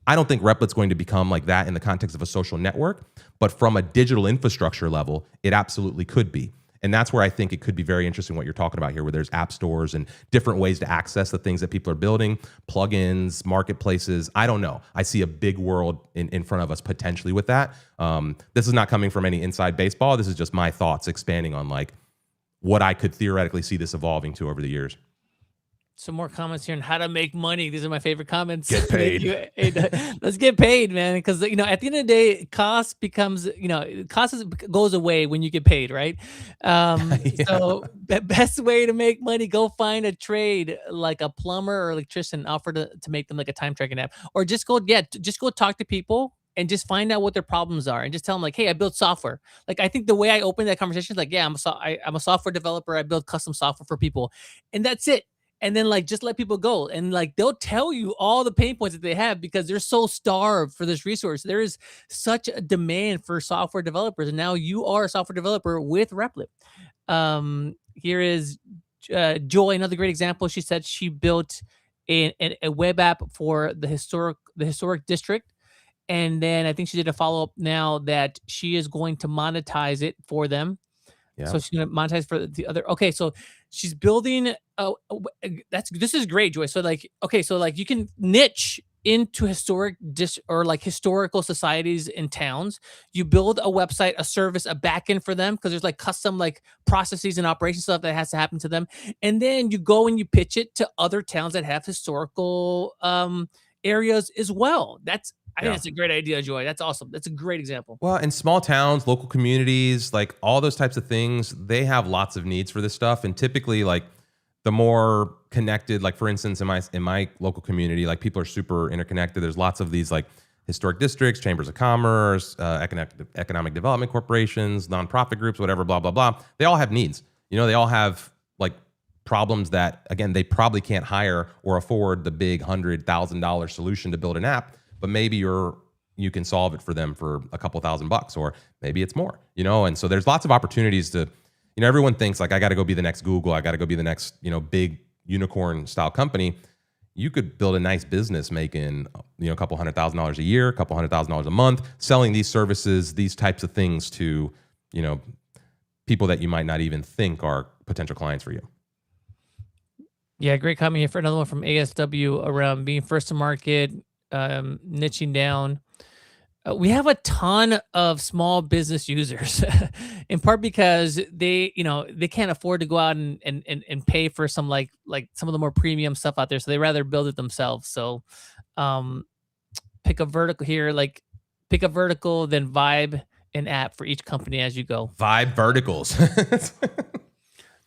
I don't think Replit's going to become like that in the context of a social network, but from a digital infrastructure level, it absolutely could be. And that's where I think it could be very interesting what you're talking about here, where there's app stores and different ways to access the things that people are building, plugins, marketplaces. I don't know. I see a big world in front of us potentially with that. This is not coming from any inside baseball. This is just my thoughts expanding on like what I could theoretically see this evolving to over the years. Some more comments here on how to make money. These are my favorite comments. Get paid. Let's get paid, man. Because at the end of the day, cost becomes, goes away when you get paid, right? Yeah. So the best way to make money, go find a trade like a plumber or electrician, offer to make them like a time tracking app, or just go talk to people and just find out what their problems are and just tell them like, hey, I built software. Like, I think the way I open that conversation is like, yeah, I'm a software developer. I build custom software for people, and that's it. And then like, just let people go. And like, they'll tell you all the pain points that they have because they're so starved for this resource. There is such a demand for software developers. And now you are a software developer with Replit. Here is Joy, another great example. She said she built a web app for the historic district. And then I think she did a follow-up now that she is going to monetize it for them. Yeah. So she's going to monetize for the other. Okay, so she's building. This is great, Joy. So like, okay, so like you can niche into historical societies in towns. You build a website, a service, a backend for them because there's like custom like processes and operation stuff that has to happen to them. And then you go and you pitch it to other towns that have historical areas as well. I think that's a great idea, Joy. That's awesome. That's a great example. Well, in small towns, local communities, like all those types of things, they have lots of needs for this stuff. And typically, like the more connected, like for instance, in my local community, like people are super interconnected. There's lots of these like historic districts, chambers of commerce, economic development corporations, nonprofit groups, whatever, blah, blah, blah. They all have needs. They all have like problems that, again, they probably can't hire or afford the big $100,000 solution to build an app, but maybe you can solve it for them for a couple $1,000, or maybe it's more, And so there's lots of opportunities to, everyone thinks like, I got to go be the next Google. I got to go be the next, big unicorn style company. You could build a nice business making, a couple $100,000 a year, a couple $100,000 a month, selling these services, these types of things to, people that you might not even think are potential clients for you. Yeah, great comment here for another one from ASW around being first to market, niching down. We have a ton of small business users, in part because they can't afford to go out and pay for some like some of the more premium stuff out there, so they rather build it themselves. So, pick a vertical here, pick a vertical, then vibe an app for each company as you go. Vibe verticals.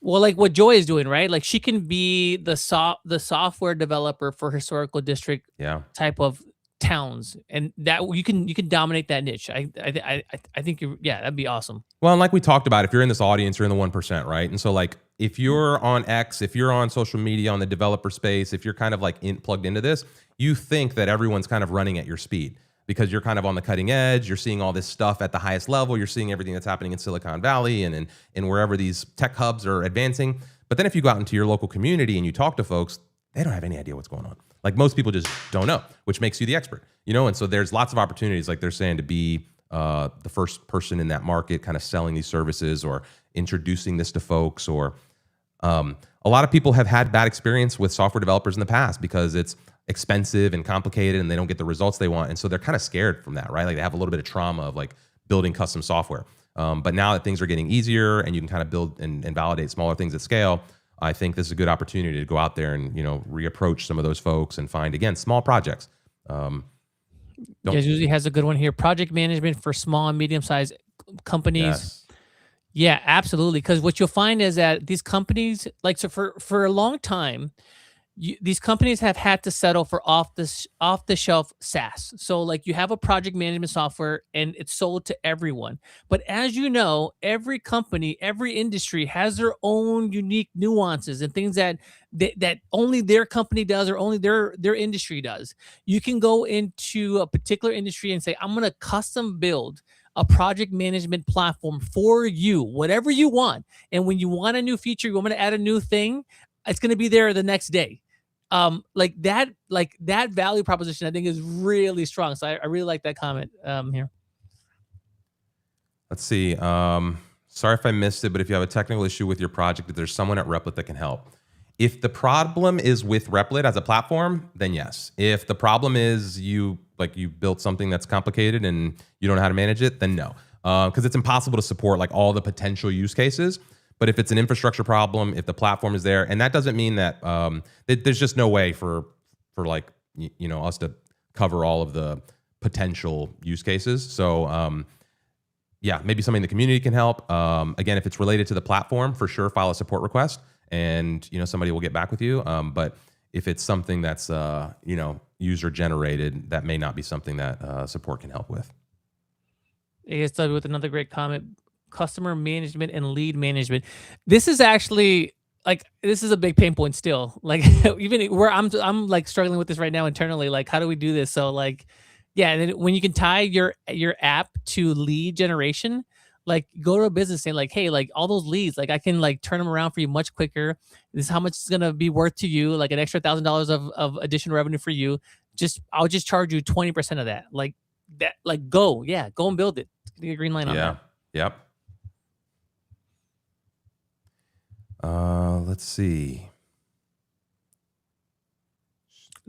Well, like what Joy is doing, right? Like she can be the software developer for historical district type of towns, and that you can dominate that niche. I think that'd be awesome. Well, and like we talked about, if you're in this audience, you're in the 1%, right? And so like if you're on X, if you're on social media, on the developer space, if you're kind of like plugged into this, you think that everyone's kind of running at your speed because you're kind of on the cutting edge. You're seeing all this stuff at the highest level. You're seeing everything that's happening in Silicon Valley and wherever these tech hubs are advancing. But then if you go out into your local community and you talk to folks, they don't have any idea what's going on. Like most people just don't know, which makes you the expert, And so there's lots of opportunities, like they're saying, to be the first person in that market, kind of selling these services or introducing this to folks. Or a lot of people have had bad experience with software developers in the past because it's expensive and complicated and they don't get the results they want. And so they're kind of scared from that, right? Like they have a little bit of trauma of like building custom software. But now that things are getting easier and you can kind of build and validate smaller things at scale, I think this is a good opportunity to go out there and, reapproach some of those folks and find, again, small projects. Usually has a good one here. Project management for small and medium-sized companies. Yes. Yeah, absolutely. Because what you'll find is that these companies, for a long time, these companies have had to settle for off the shelf SaaS. So like you have a project management software and it's sold to everyone. But as you know, every company, every industry has their own unique nuances and things that only their company does or only their industry does. You can go into a particular industry and say, I'm going to custom build a project management platform for you, whatever you want. And when you want a new feature, you want me to add a new thing, it's going to be there the next day. Like that value proposition, I think, is really strong. So I really like that comment here. Let's see. Sorry if I missed it, but if you have a technical issue with your project, if there's someone at Replit that can help. If the problem is with Replit as a platform, then yes. If the problem is you built something that's complicated and you don't know how to manage it, then no. Because it's impossible to support like all the potential use cases. But if it's an infrastructure problem, if the platform is there, and that doesn't mean that there's just no way for like us to cover all of the potential use cases. So maybe somebody in the community can help. Again, if it's related to the platform, for sure, file a support request, and somebody will get back with you. But if it's something that's user generated, that may not be something that support can help with. ASW with another great comment. Customer management and lead management. This is actually this is a big pain point still. Like even where I'm like struggling with this right now internally. Like, how do we do this? So like, and then when you can tie your app to lead generation, like go to a business saying like, hey, like all those leads, like I can like turn them around for you much quicker. This is how much it's gonna be worth to you, like an extra $1,000 of additional revenue for you. I'll just charge you 20% of that. Like that, like go and build it. Get a green line on that. Yep. Let's see.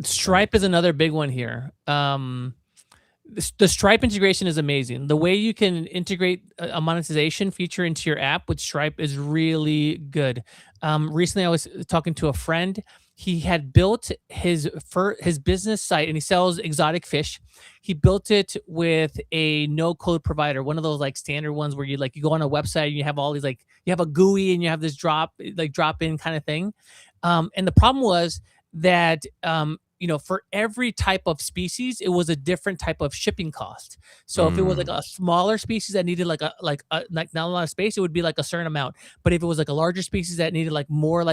Stripe is another big one here. The Stripe integration is amazing. The way you can integrate a monetization feature into your app with Stripe is really good. Recently, I was talking to a friend. He had built his business site, and he sells exotic fish. He built it with a no-code provider, one of those like standard ones where you go on a website and you have all these like you have a GUI and you have this drop in kind of thing. And the problem was that for every type of species, it was a different type of shipping cost. So if it was like a smaller species that needed like not a lot of space, it would be like a certain amount. But if it was like a larger species that needed like more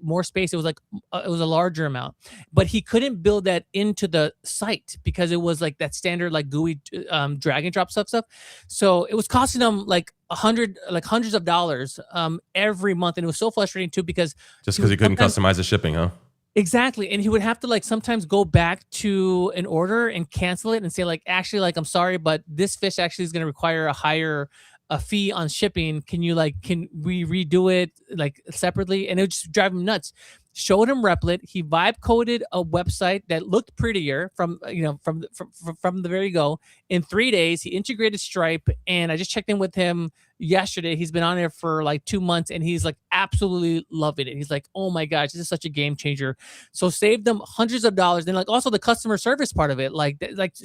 more space, it was it was a larger amount. But he couldn't build that into the site because it was like that standard like GUI drag and drop stuff. So it was costing him like hundreds of dollars every month, and it was so frustrating too because he couldn't customize the shipping, huh? Exactly. And he would have to like sometimes go back to an order and cancel it and say like, actually, like, I'm sorry, but this fish actually is going to require a higher fee on shipping. Can we redo it like separately? And it would just drive him nuts. Showed him Replit. He vibe coded a website that looked prettier from the very go. In 3 days, he integrated Stripe, and I just checked in with him yesterday. He's been on there for like 2 months, and he's like absolutely loving it. He's like, oh my gosh, this is such a game changer. So saved them hundreds of dollars. Then like also the customer service part of it, like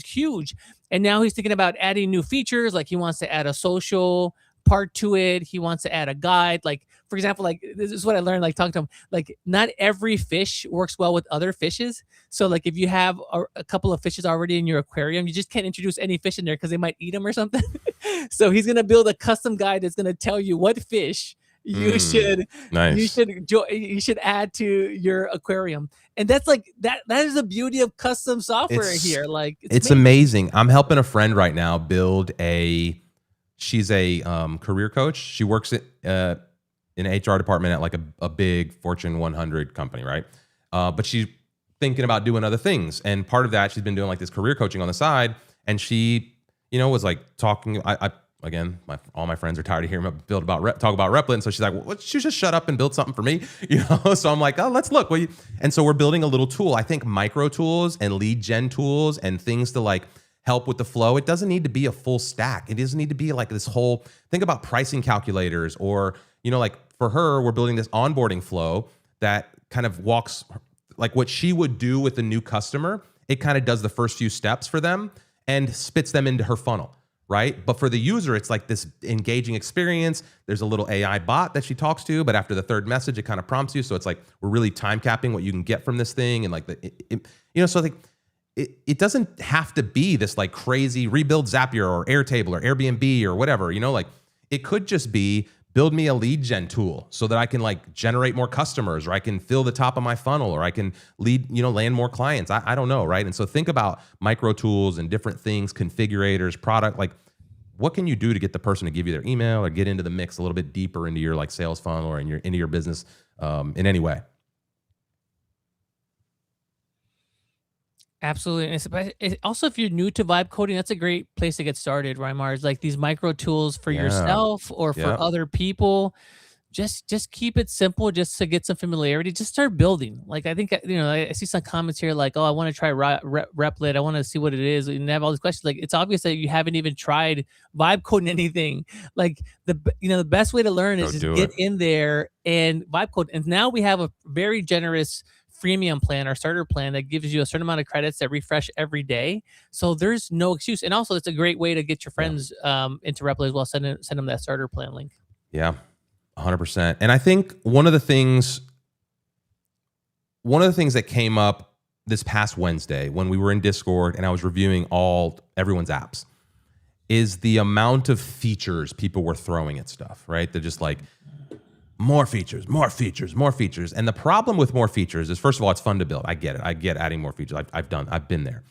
huge. And now he's thinking about adding new features. Like he wants to add a social part to it. He wants to add a guide. Like, for example, like this is what I learned, like talking to him, like not every fish works well with other fishes. So like if you have a couple of fishes already in your aquarium, you just can't introduce any fish in there because they might eat them or something. So he's going to build a custom guide that's going to tell you what fish you should add to your aquarium. And that's like that is the beauty of custom software here. Like it's amazing. I'm helping a friend right now build she's a career coach. She works in HR department at like a big Fortune 100 company, right? But she's thinking about doing other things. And part of that, she's been doing like this career coaching on the side. And she, was like talking, again, all my friends are tired of hearing me talk about Replit. And so she's like, well, why don't you just shut up and build something for me? So I'm like, oh, let's look. And so we're building a little tool. I think micro tools and lead gen tools and things to like help with the flow. It doesn't need to be a full stack. It doesn't need to be like this whole, think about pricing calculators or, like for her, we're building this onboarding flow that kind of walks like what she would do with a new customer. It kind of does the first few steps for them and spits them into her funnel, right? But for the user, it's like this engaging experience. There's a little AI bot that she talks to, but after the third message, it kind of prompts you. So it's like, we're really time capping what you can get from this thing. And like, so I think it doesn't have to be this like crazy rebuild Zapier or Airtable or Airbnb or whatever, like it could just be build me a lead gen tool so that I can like generate more customers, or I can fill the top of my funnel, or I can land more clients. I don't know, right? And so think about micro tools and different things, configurators, product, like what can you do to get the person to give you their email or get into the mix a little bit deeper into your like sales funnel or into your business in any way. Absolutely. And also, if you're new to vibe coding, that's a great place to get started, right, Mars? Like these micro tools for yourself or for other people. Just keep it simple, just to get some familiarity. Just start building. Like I think I see some comments here like, oh, I want to try Replit. I want to see what it is. And have all these questions. Like it's obvious that you haven't even tried vibe coding anything. Like the best way to learn is just get in there and vibe code. And now we have a very generous freemium plan, our starter plan, that gives you a certain amount of credits that refresh every day. So there's no excuse. And also it's a great way to get your friends into Replit as well. Send them that starter plan link. Yeah, 100%. And I think one of the things that came up this past Wednesday when we were in Discord and I was reviewing everyone's apps is the amount of features people were throwing at stuff, right? They're just like, more features, more features, more features. And the problem with more features is, first of all, it's fun to build. I get it. I get adding more features. I've been there.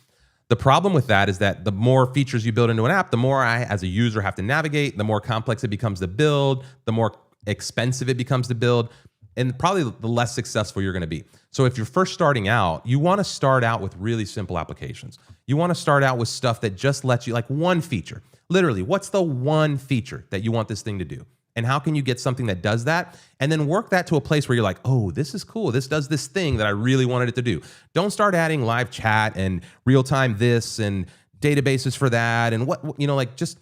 The problem with that is that the more features you build into an app, the more I, as a user, have to navigate, the more complex it becomes to build, the more expensive it becomes to build, and probably the less successful you're going to be. So if you're first starting out, you want to start out with really simple applications. You want to start out with stuff that just lets you, like one feature. Literally, what's the one feature that you want this thing to do? And how can you get something that does that? And then work that to a place where you're like, oh, this is cool. This does this thing that I really wanted it to do. Don't start adding live chat and real-time this and databases for that. And like just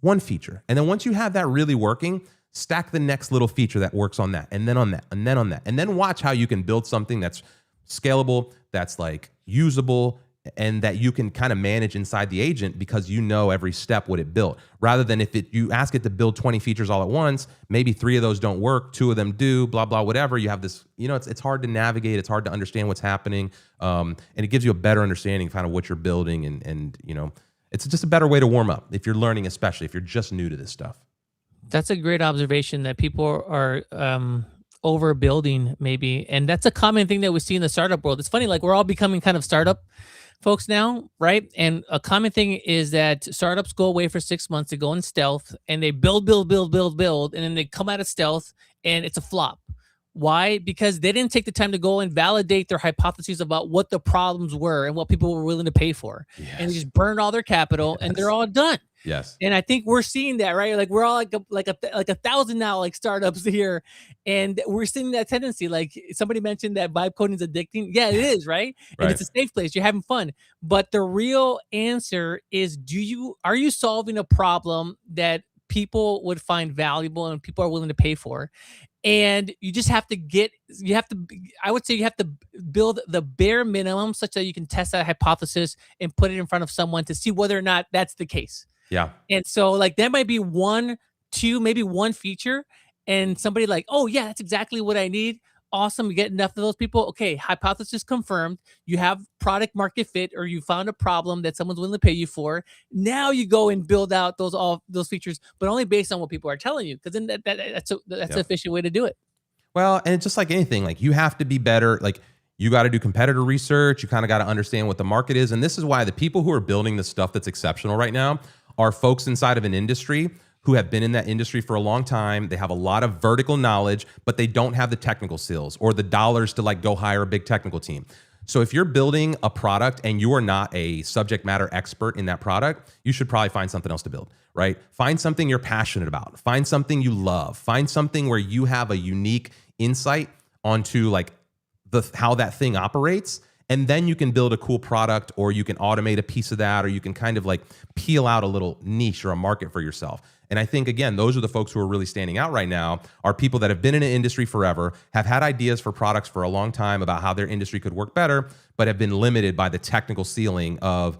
one feature. And then once you have that really working, stack the next little feature that works on that, and then on that, and then on that. And then watch how you can build something that's scalable, that's like usable, and that you can kind of manage inside the agent because you know every step what it built. Rather than if you ask it to build 20 features all at once, maybe 3 of those don't work, 2 of them do, blah, blah, whatever. You have this, it's hard to navigate. It's hard to understand what's happening. And it gives you a better understanding of kind of what you're building. And it's just a better way to warm up if you're learning, especially if you're just new to this stuff. That's a great observation that people are overbuilding maybe. And that's a common thing that we see in the startup world. It's funny, like we're all becoming kind of startup folks now, right? And a common thing is that startups go away for 6 months to go in stealth and they build, and then they come out of stealth and it's a flop. Why? Because they didn't take the time to go and validate their hypotheses about what the problems were and what people were willing to pay for. Yes. And they just burned all their capital and they're all done. Yes. And I think we're seeing that, right? Like we're all like 1,000 now, like startups here. And we're seeing that tendency. Like somebody mentioned that vibe coding is addicting. Yeah, it is, right? And it's a safe place. You're having fun. But the real answer is, are you solving a problem that people would find valuable and people are willing to pay for? And you just have to I would say you have to build the bare minimum such that you can test that hypothesis and put it in front of someone to see whether or not that's the case. Yeah. And so like that might be 1, 2, maybe 1 feature and somebody like, oh yeah, that's exactly what I need. Awesome. You get enough of those people. Okay. Hypothesis confirmed. You have product market fit, or you found a problem that someone's willing to pay you for. Now you go and build out all those features, but only based on what people are telling you. Cause then that's an efficient way to do it. Well, and it's just like anything, like you have to be better. Like you got to do competitor research. You kind of got to understand what the market is. And this is why the people who are building the stuff that's exceptional right now are folks inside of an industry who have been in that industry for a long time. They have a lot of vertical knowledge, but they don't have the technical skills or the dollars to like go hire a big technical team. So if you're building a product and you are not a subject matter expert in that product, you should probably find something else to build, right? Find something you're passionate about. Find something you love. Find something where you have a unique insight onto like how that thing operates. And then you can build a cool product, or you can automate a piece of that, or you can kind of like peel out a little niche or a market for yourself. And I think, again, those are the folks who are really standing out right now, are people that have been in an industry forever, have had ideas for products for a long time about how their industry could work better, but have been limited by the technical ceiling of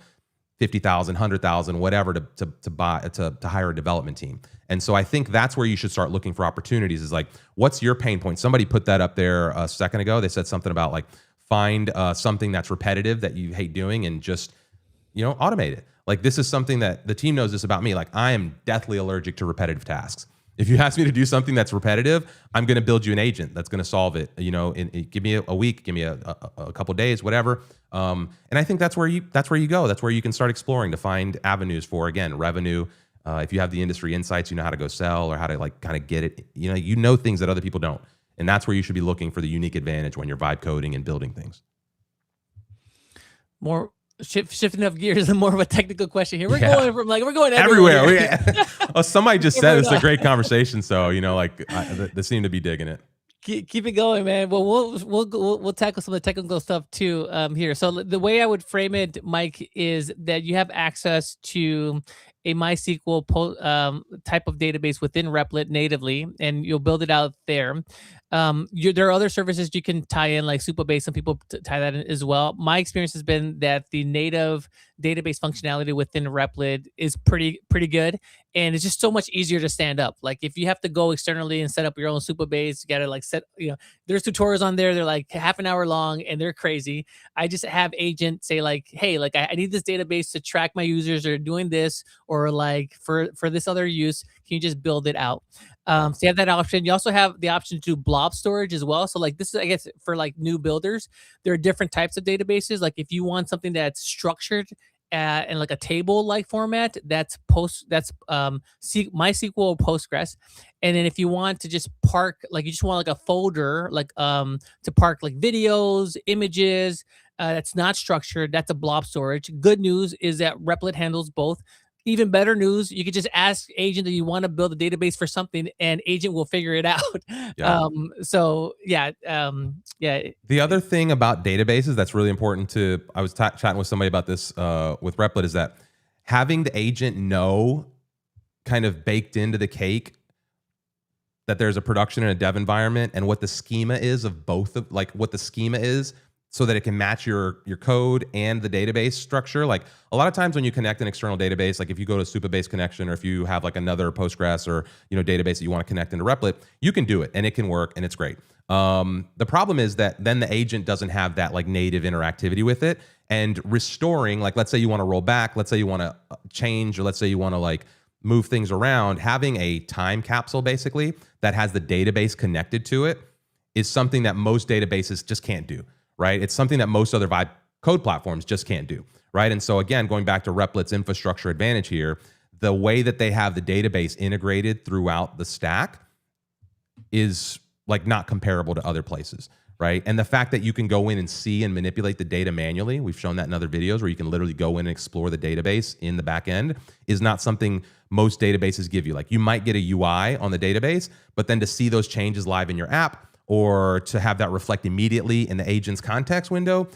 50,000, 100,000, whatever to hire a development team. And so I think that's where you should start looking for opportunities, is like, what's your pain point? Somebody put that up there a second ago. They said something about like, find something that's repetitive that you hate doing and just, automate it. Like this is something that the team knows this about me. Like I am deathly allergic to repetitive tasks. If you ask me to do something that's repetitive, I'm going to build you an agent that's going to solve it. Give me a week, give me a couple of days, whatever. And I think that's where you go. That's where you can start exploring to find avenues for, again, revenue. If you have the industry insights, you know how to go sell or how to like kind of get it. You know things that other people don't. And that's where you should be looking for the unique advantage when you're vibe coding and building things. More shifting of gears and more of a technical question here. We're going everywhere. Somebody just said it's a great conversation. So, they seem to be digging it. Keep it going, man. Well, we'll tackle some of the technical stuff too here. So the way I would frame it, Mike, is that you have access to a MySQL type of database within Replit natively, and you'll build it out there. There are other services you can tie in, like Supabase. Some people tie that in as well. My experience has been that the native database functionality within Replit is pretty good, and it's just so much easier to stand up. Like if you have to go externally and set up your own Supabase, you gotta like there's tutorials on there. They're like half an hour long and they're crazy. I just have agent say like, hey, like I need this database to track my users or doing this, or like for this other use, can you just build it out? So you have that option. You also have the option to do blob storage as well. So like this is, I guess, for like new builders, there are different types of databases. Like if you want something that's structured in like a table-like format, that's MySQL or Postgres. And then if you want to just park, like you just want like a folder, like to park like videos, images, that's not structured, that's a blob storage. Good news is that Replit handles both. Even better news, you could just ask agent that you want to build a database for something, and agent will figure it out. Yeah. The other thing about databases that's really important to, I was chatting with somebody about this with Replit, is that having the agent know, kind of baked into the cake, that there's a production and a dev environment, and what the schema is of both of, like what the schema is, so that it can match your code and the database structure. Like a lot of times when you connect an external database, like if you go to Supabase connection, or if you have like another Postgres or database that you want to connect into Replit, you can do it and it can work and it's great. The problem is that then the agent doesn't have that like native interactivity with it, and restoring, like let's say you want to roll back, let's say you want to change, or let's say you want to like move things around, having a time capsule basically that has the database connected to it is something that most databases just can't do, right? It's something that most other Vibe code platforms just can't do, right? And so again, going back to Replit's infrastructure advantage here, the way that they have the database integrated throughout the stack is like not comparable to other places, right? And the fact that you can go in and see and manipulate the data manually, we've shown that in other videos where you can literally go in and explore the database in the back end, is not something most databases give you. Like you might get a UI on the database, but then to see those changes live in your app, or to have that reflect immediately in the agent's context window,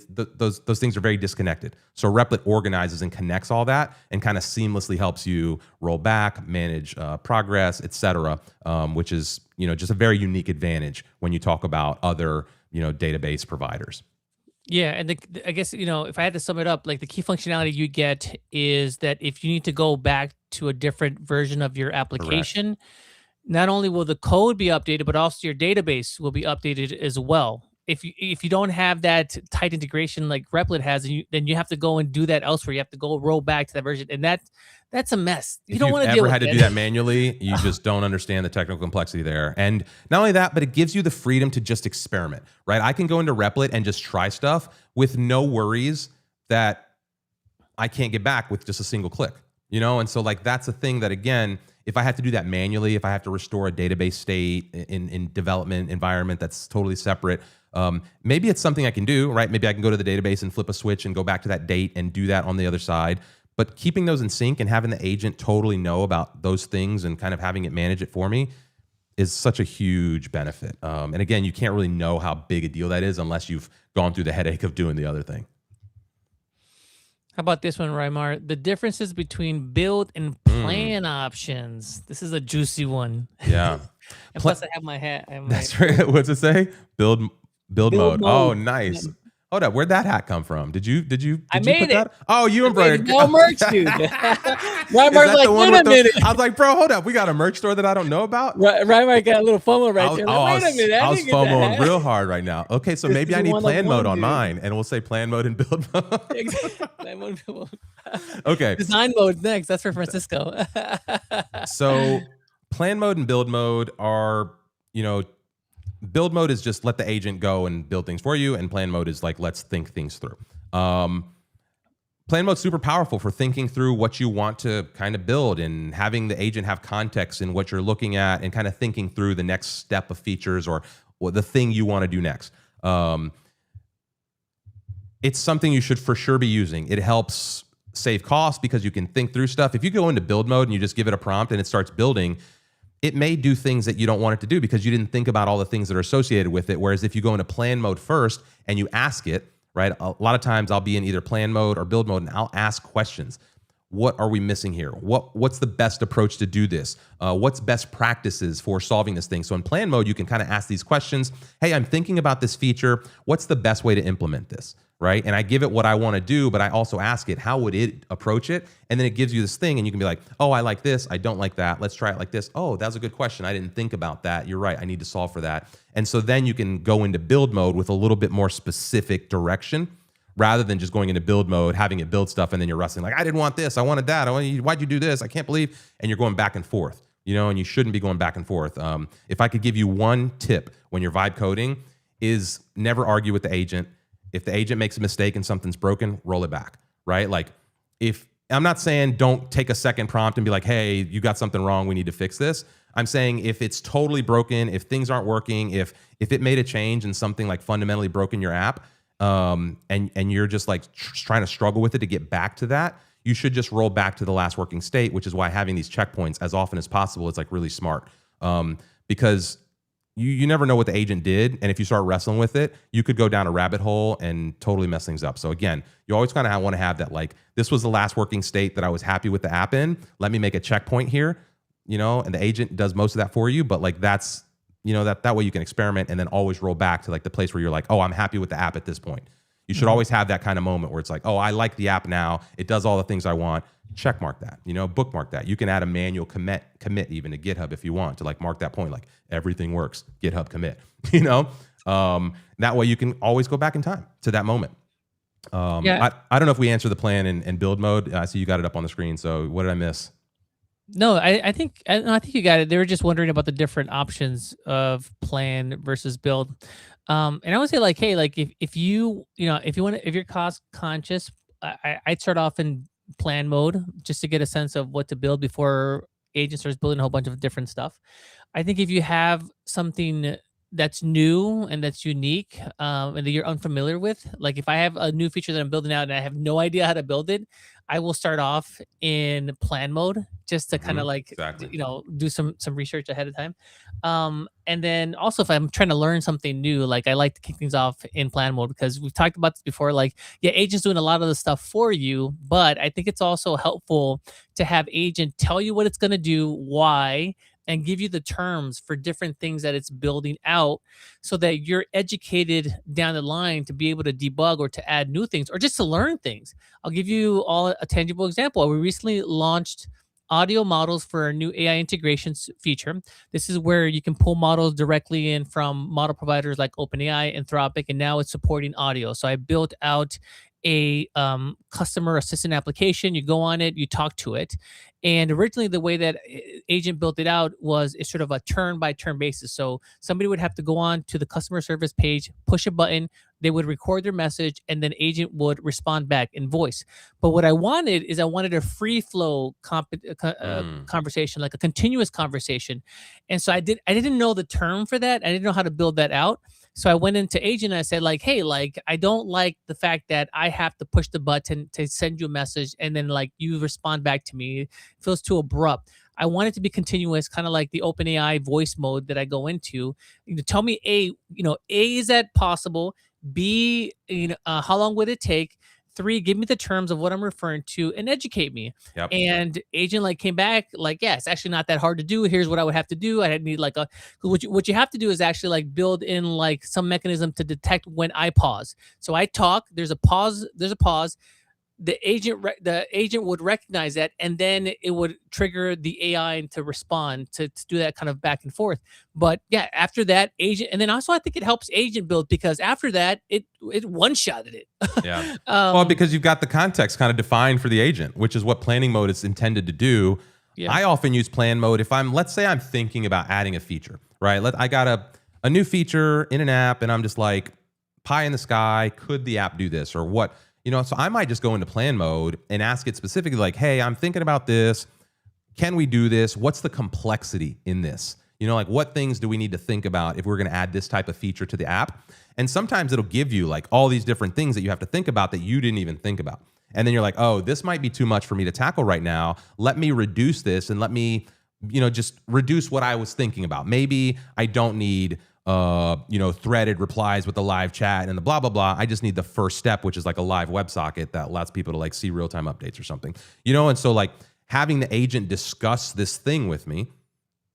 those things are very disconnected. So Replit organizes and connects all that and kind of seamlessly helps you roll back, manage progress, etc., which is just a very unique advantage when you talk about other database providers. Yeah, and I guess if I had to sum it up, like the key functionality you get is that if you need to go back to a different version of your application, correct, not only will the code be updated, but also your database will be updated as well. If you don't have that tight integration like Replit has, then you have to go and do that elsewhere. You have to go roll back to that version, and that's a mess. You don't want to deal with that. If you've ever had to do that manually, you just don't understand the technical complexity there. And not only that, but it gives you the freedom to just experiment, right? I can go into Replit and just try stuff with no worries that I can't get back with just a single click, And so like that's a thing that, again, if I have to do that manually, if I have to restore a database state in development environment that's totally separate, maybe it's something I can do, right? Maybe I can go to the database and flip a switch and go back to that date and do that on the other side. But keeping those in sync and having the agent totally know about those things and kind of having it manage it for me is such a huge benefit. And again, you can't really know how big a deal that is unless you've gone through the headache of doing the other thing. How about this one, Raimar? The differences between build and plan options. This is a juicy one. Yeah. And plus, I have my hat. That's right. What's it say? Build mode. Oh, nice. Hold up, where'd that hat come from? Did you put that? Oh, you embroidered. No merch, dude. Reimar's like, wait a minute. I was like, bro, hold up. We got a merch store that I don't know about. Reimar got a little FOMO right there. Like, wait a minute. I was FOMOing real hard right now. Okay, so maybe I need plan mode on mine, and we'll say plan mode and build mode. Plan mode, build mode. Okay. Design mode next. That's for Francisco. So plan mode and build mode are, build mode is just let the agent go and build things for you, and plan mode is like, let's think things through. Plan mode's super powerful for thinking through what you want to kind of build and having the agent have context in what you're looking at and kind of thinking through the next step of features or the thing you want to do next. It's something you should for sure be using. It helps save costs because you can think through stuff. If you go into build mode and you just give it a prompt and it starts building, it may do things that you don't want it to do because you didn't think about all the things that are associated with it. Whereas if you go into plan mode first and you ask it, right? A lot of times I'll be in either plan mode or build mode and I'll ask questions. What are we missing here? What's the best approach to do this? What's best practices for solving this thing? So in plan mode, you can kind of ask these questions. Hey, I'm thinking about this feature. What's the best way to implement this? Right? And I give it what I want to do, but I also ask it, how would it approach it? And then it gives you this thing and you can be like, oh, I like this. I don't like that. Let's try it like this. Oh, that's a good question. I didn't think about that. You're right. I need to solve for that. And so then you can go into build mode with a little bit more specific direction rather than just going into build mode, having it build stuff, and then you're wrestling like, I didn't want this. I wanted that. Why'd you do this? I can't believe. And you're going back and forth, and you shouldn't be going back and forth. If I could give you one tip when you're vibe coding is never argue with the agent. If the agent makes a mistake and something's broken, roll it back, right? Like if I'm not saying don't take a second prompt and be like, hey, you got something wrong. We need to fix this. I'm saying if it's totally broken, if things aren't working, if it made a change and something like fundamentally broken your app, and you're just like trying to struggle with it to get back to that, you should just roll back to the last working state, which is why having these checkpoints as often as possible is like really smart. Because you never know what the agent did. And if you start wrestling with it, you could go down a rabbit hole and totally mess things up. So again, you always kind of want to have that, like, this was the last working state that I was happy with the app in. Let me make a checkpoint here, and the agent does most of that for you. But like, that's, that way you can experiment and then always roll back to like the place where you're like, oh, I'm happy with the app at this point. You should always have that kind of moment where it's like, oh, I like the app now. It does all the things I want. Check mark that, bookmark that. You can add a manual commit even to GitHub if you want to like mark that point, like everything works, GitHub commit, that way you can always go back in time to that moment. I don't know if we answered the plan in build mode. I see you got it up on the screen. So what did I miss? No, I think you got it. They were just wondering about the different options of plan versus build. And I would say like, hey, like if you're cost conscious, I'd start off in plan mode just to get a sense of what to build before agent starts building a whole bunch of different stuff. I think if you have something that's new and that's unique and that you're unfamiliar with, like if I have a new feature that I'm building out and I have no idea how to build it, I will start off in plan mode just to kind of like, do some research ahead of time. And then also if I'm trying to learn something new, like I like to kick things off in plan mode because we've talked about this before, like, agent's doing a lot of the stuff for you, but I think it's also helpful to have agent tell you what it's going to do, why, and give you the terms for different things that it's building out so that you're educated down the line to be able to debug or to add new things or just to learn things. I'll give you all a tangible example. We recently launched audio models for our new AI integrations feature. This is where you can pull models directly in from model providers like OpenAI, Anthropic, and now it's supporting audio. So I built out a customer assistant application. You go on it, you talk to it. And originally the way that agent built it out was it's sort of a turn by turn basis. So somebody would have to go on to the customer service page, push a button, they would record their message, and then agent would respond back in voice. But what I wanted a free flow conversation, like a continuous conversation. And so I didn't know the term for that. I didn't know how to build that out. So I went into agent and I said like, hey, like I don't like the fact that I have to push the button to send you a message and then like you respond back to me. It feels too abrupt. I want it to be continuous, kind of like the OpenAI voice mode that I go into. Tell me A, is that possible? B, how long would it take? 3, give me the terms of what I'm referring to and educate me. Yep. And agent like came back like, yeah, it's actually not that hard to do. Here's what I would have to do. I need like what you have to do is actually like build in like some mechanism to detect when I pause. So I talk, there's a pause. The agent would recognize that, and then it would trigger the AI to respond to do that kind of back and forth. But yeah, after that agent, and then also I think it helps agent build because after that it one-shotted it. Yeah. Well, because you've got the context kind of defined for the agent, which is what planning mode is intended to do. Yeah. I often use plan mode if let's say I'm thinking about adding a feature, right? I got a new feature in an app and I'm just like pie in the sky. Could the app do this or what? So I might just go into plan mode and ask it specifically like, hey, I'm thinking about this. Can we do this? What's the complexity in this? Like what things do we need to think about if we're going to add this type of feature to the app? And sometimes it'll give you like all these different things that you have to think about that you didn't even think about. And then you're like, oh, this might be too much for me to tackle right now. Let me reduce this and let me, just reduce what I was thinking about. Maybe I don't need threaded replies with the live chat and the blah, blah, blah. I just need the first step, which is like a live WebSocket that allows people to like see real-time updates or something, and so like having the agent discuss this thing with me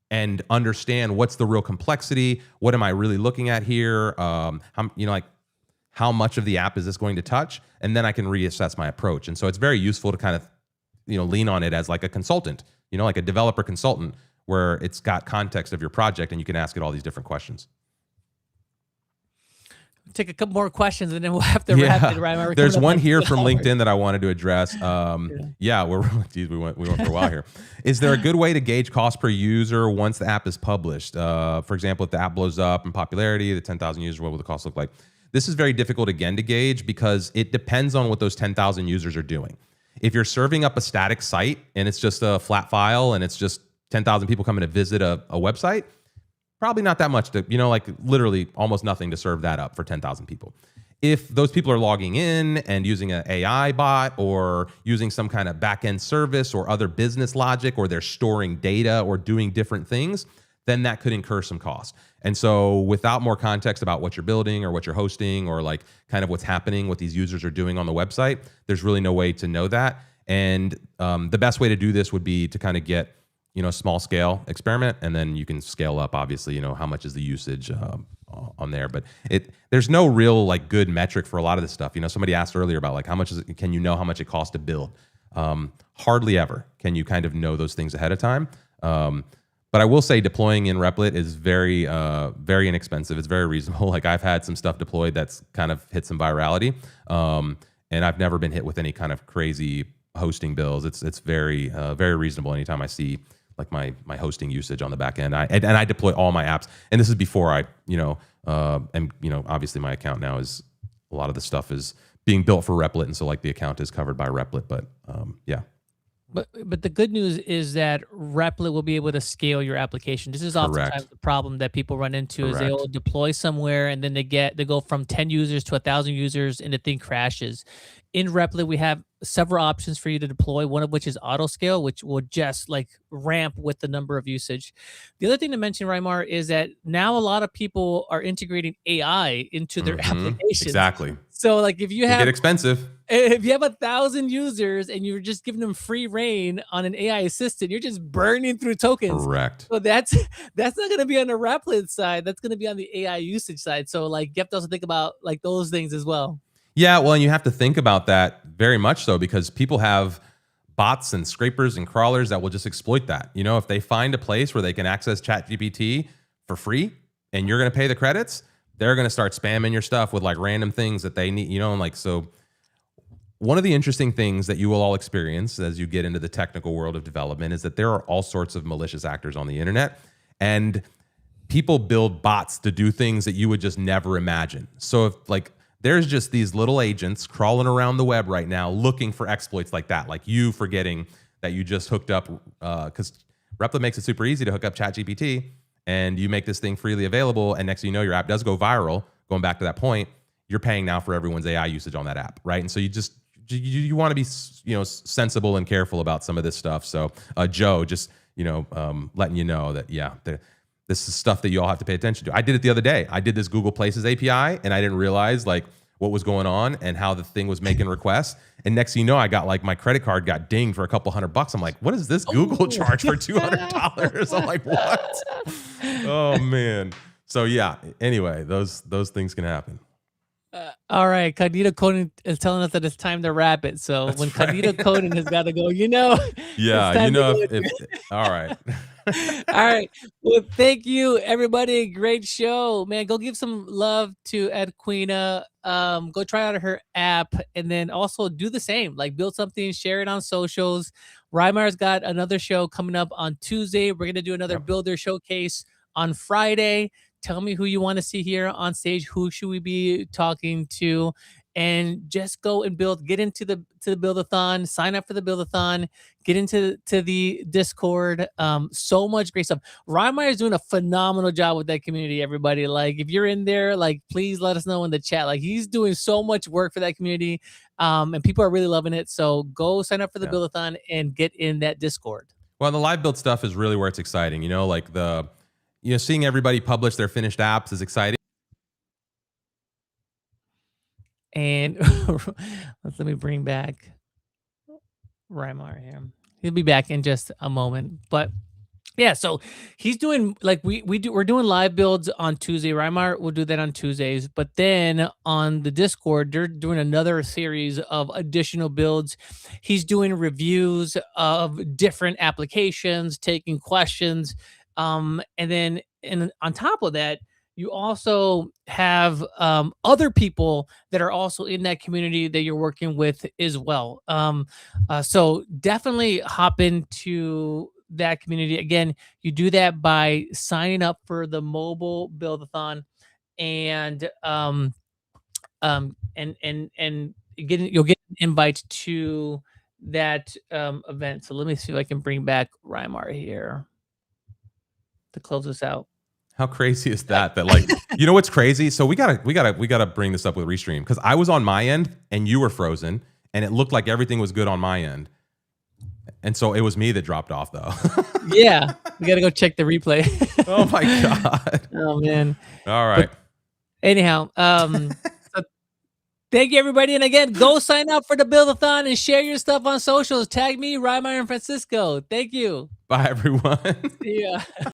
and understand what's the real complexity. What am I really looking at here? How much of the app is this going to touch? And then I can reassess my approach. And so it's very useful to kind of, lean on it as like a consultant, like a developer consultant where it's got context of your project and you can ask it all these different questions. Take a couple more questions and then we'll have to wrap it. Right? There's one here from LinkedIn that I wanted to address. We went for a while here. Is there a good way to gauge cost per user once the app is published? For example, if the app blows up in popularity, the 10,000 users, what will the cost look like? This is very difficult again to gauge because it depends on what those 10,000 users are doing. If you're serving up a static site and it's just a flat file and it's just 10,000 people coming to visit a website, probably not that much to, like literally almost nothing to serve that up for 10,000 people. If those people are logging in and using an AI bot or using some kind of back-end service or other business logic, or they're storing data or doing different things, then that could incur some cost. And so without more context about what you're building or what you're hosting or like kind of what's happening, what these users are doing on the website, there's really no way to know that. And the best way to do this would be to kind of get small scale experiment, and then you can scale up, obviously, how much is the usage on there. But there's no real like good metric for a lot of this stuff. Somebody asked earlier about like how much can you know how much it costs to build? Hardly ever can you kind of know those things ahead of time. But I will say deploying in Replit is very, very inexpensive. It's very reasonable. Like I've had some stuff deployed that's kind of hit some virality, and I've never been hit with any kind of crazy hosting bills. It's very, very reasonable. Anytime I see like my hosting usage on the back end, I deploy all my apps, and this is before I, and obviously my account now is a lot of the stuff is being built for Replit, and so like the account is covered by Replit. But yeah. But the good news is that Replit will be able to scale your application. This is oftentimes the problem that people run into is they'll deploy somewhere and then they go from 10 users to 1,000 users and the thing crashes. In Replit, we have several options for you to deploy, one of which is auto scale, which will just like ramp with the number of usage. The other thing to mention, Raimar, is that now a lot of people are integrating AI into their applications. Exactly. So like if you have get expensive. If you have 1,000 users and you're just giving them free reign on an AI assistant, you're just burning through tokens. Correct. So that's not going to be on the Replit side. That's going to be on the AI usage side. So like you have to also think about like those things as well. Yeah, well, and you have to think about that very much so because people have bots and scrapers and crawlers that will just exploit that. If they find a place where they can access ChatGPT for free and you're going to pay the credits, they're going to start spamming your stuff with like random things that they need, and like so. One of the interesting things that you will all experience as you get into the technical world of development is that there are all sorts of malicious actors on the internet, and people build bots to do things that you would just never imagine. So if like there's just these little agents crawling around the web right now looking for exploits like that, like you forgetting that you just hooked up, because Replit makes it super easy to hook up ChatGPT, and you make this thing freely available, and next thing you know, your app does go viral. Going back to that point, you're paying now for everyone's AI usage on that app, right? And so you want to be, sensible and careful about some of this stuff. So Joe, just, letting you know that, yeah, this is stuff that you all have to pay attention to. I did it the other day. I did this Google Places API and I didn't realize like what was going on and how the thing was making requests. And next thing you know, I got like my credit card got dinged for a couple $100. I'm like, what is this Google charge for $200? I'm like, what? Oh man. So yeah, anyway, those things can happen. All right, Cognito Coding is telling us that it's time to wrap it. So that's when Cognito Coding has got to go, yeah, all right. All right. Well, thank you, everybody. Great show, man. Go give some love to Adquena. Go try out her app, and then also do the same. Like build something, share it on socials. Reimar's got another show coming up on Tuesday. We're gonna do another builder showcase on Friday. Tell me who you want to see here on stage. Who should we be talking to? And just go and build. Get into the Buildathon. Sign up for the Buildathon. Get into the Discord. So much great stuff. Raimar is doing a phenomenal job with that community. Everybody, like if you're in there, like please let us know in the chat. Like he's doing so much work for that community, and people are really loving it. So go sign up for the Buildathon and get in that Discord. Well, the live build stuff is really where it's exciting. Like seeing everybody publish their finished apps is exciting. And let me bring back Raimar here. He'll be back in just a moment. But yeah, so he's doing like we're doing live builds on Tuesday. Raimar will do that on Tuesdays. But then on the Discord, they're doing another series of additional builds. He's doing reviews of different applications, taking questions. And then on top of that, you also have other people that are also in that community that you're working with as well. So definitely hop into that community. Again, you do that by signing up for the mobile Buildathon and you'll get an invite to that event. So let me see if I can bring back Raimar here to close this out. How crazy is that? That like, what's crazy? So we gotta bring this up with Restream because I was on my end and you were frozen and it looked like everything was good on my end. And so it was me that dropped off though. Yeah. We gotta go check the replay. Oh my God. Oh man. All right. But anyhow, Thank you, everybody. And again, go sign up for the Buildathon and share your stuff on socials. Tag me, Rymar and Francisco. Thank you. Bye, everyone. See ya.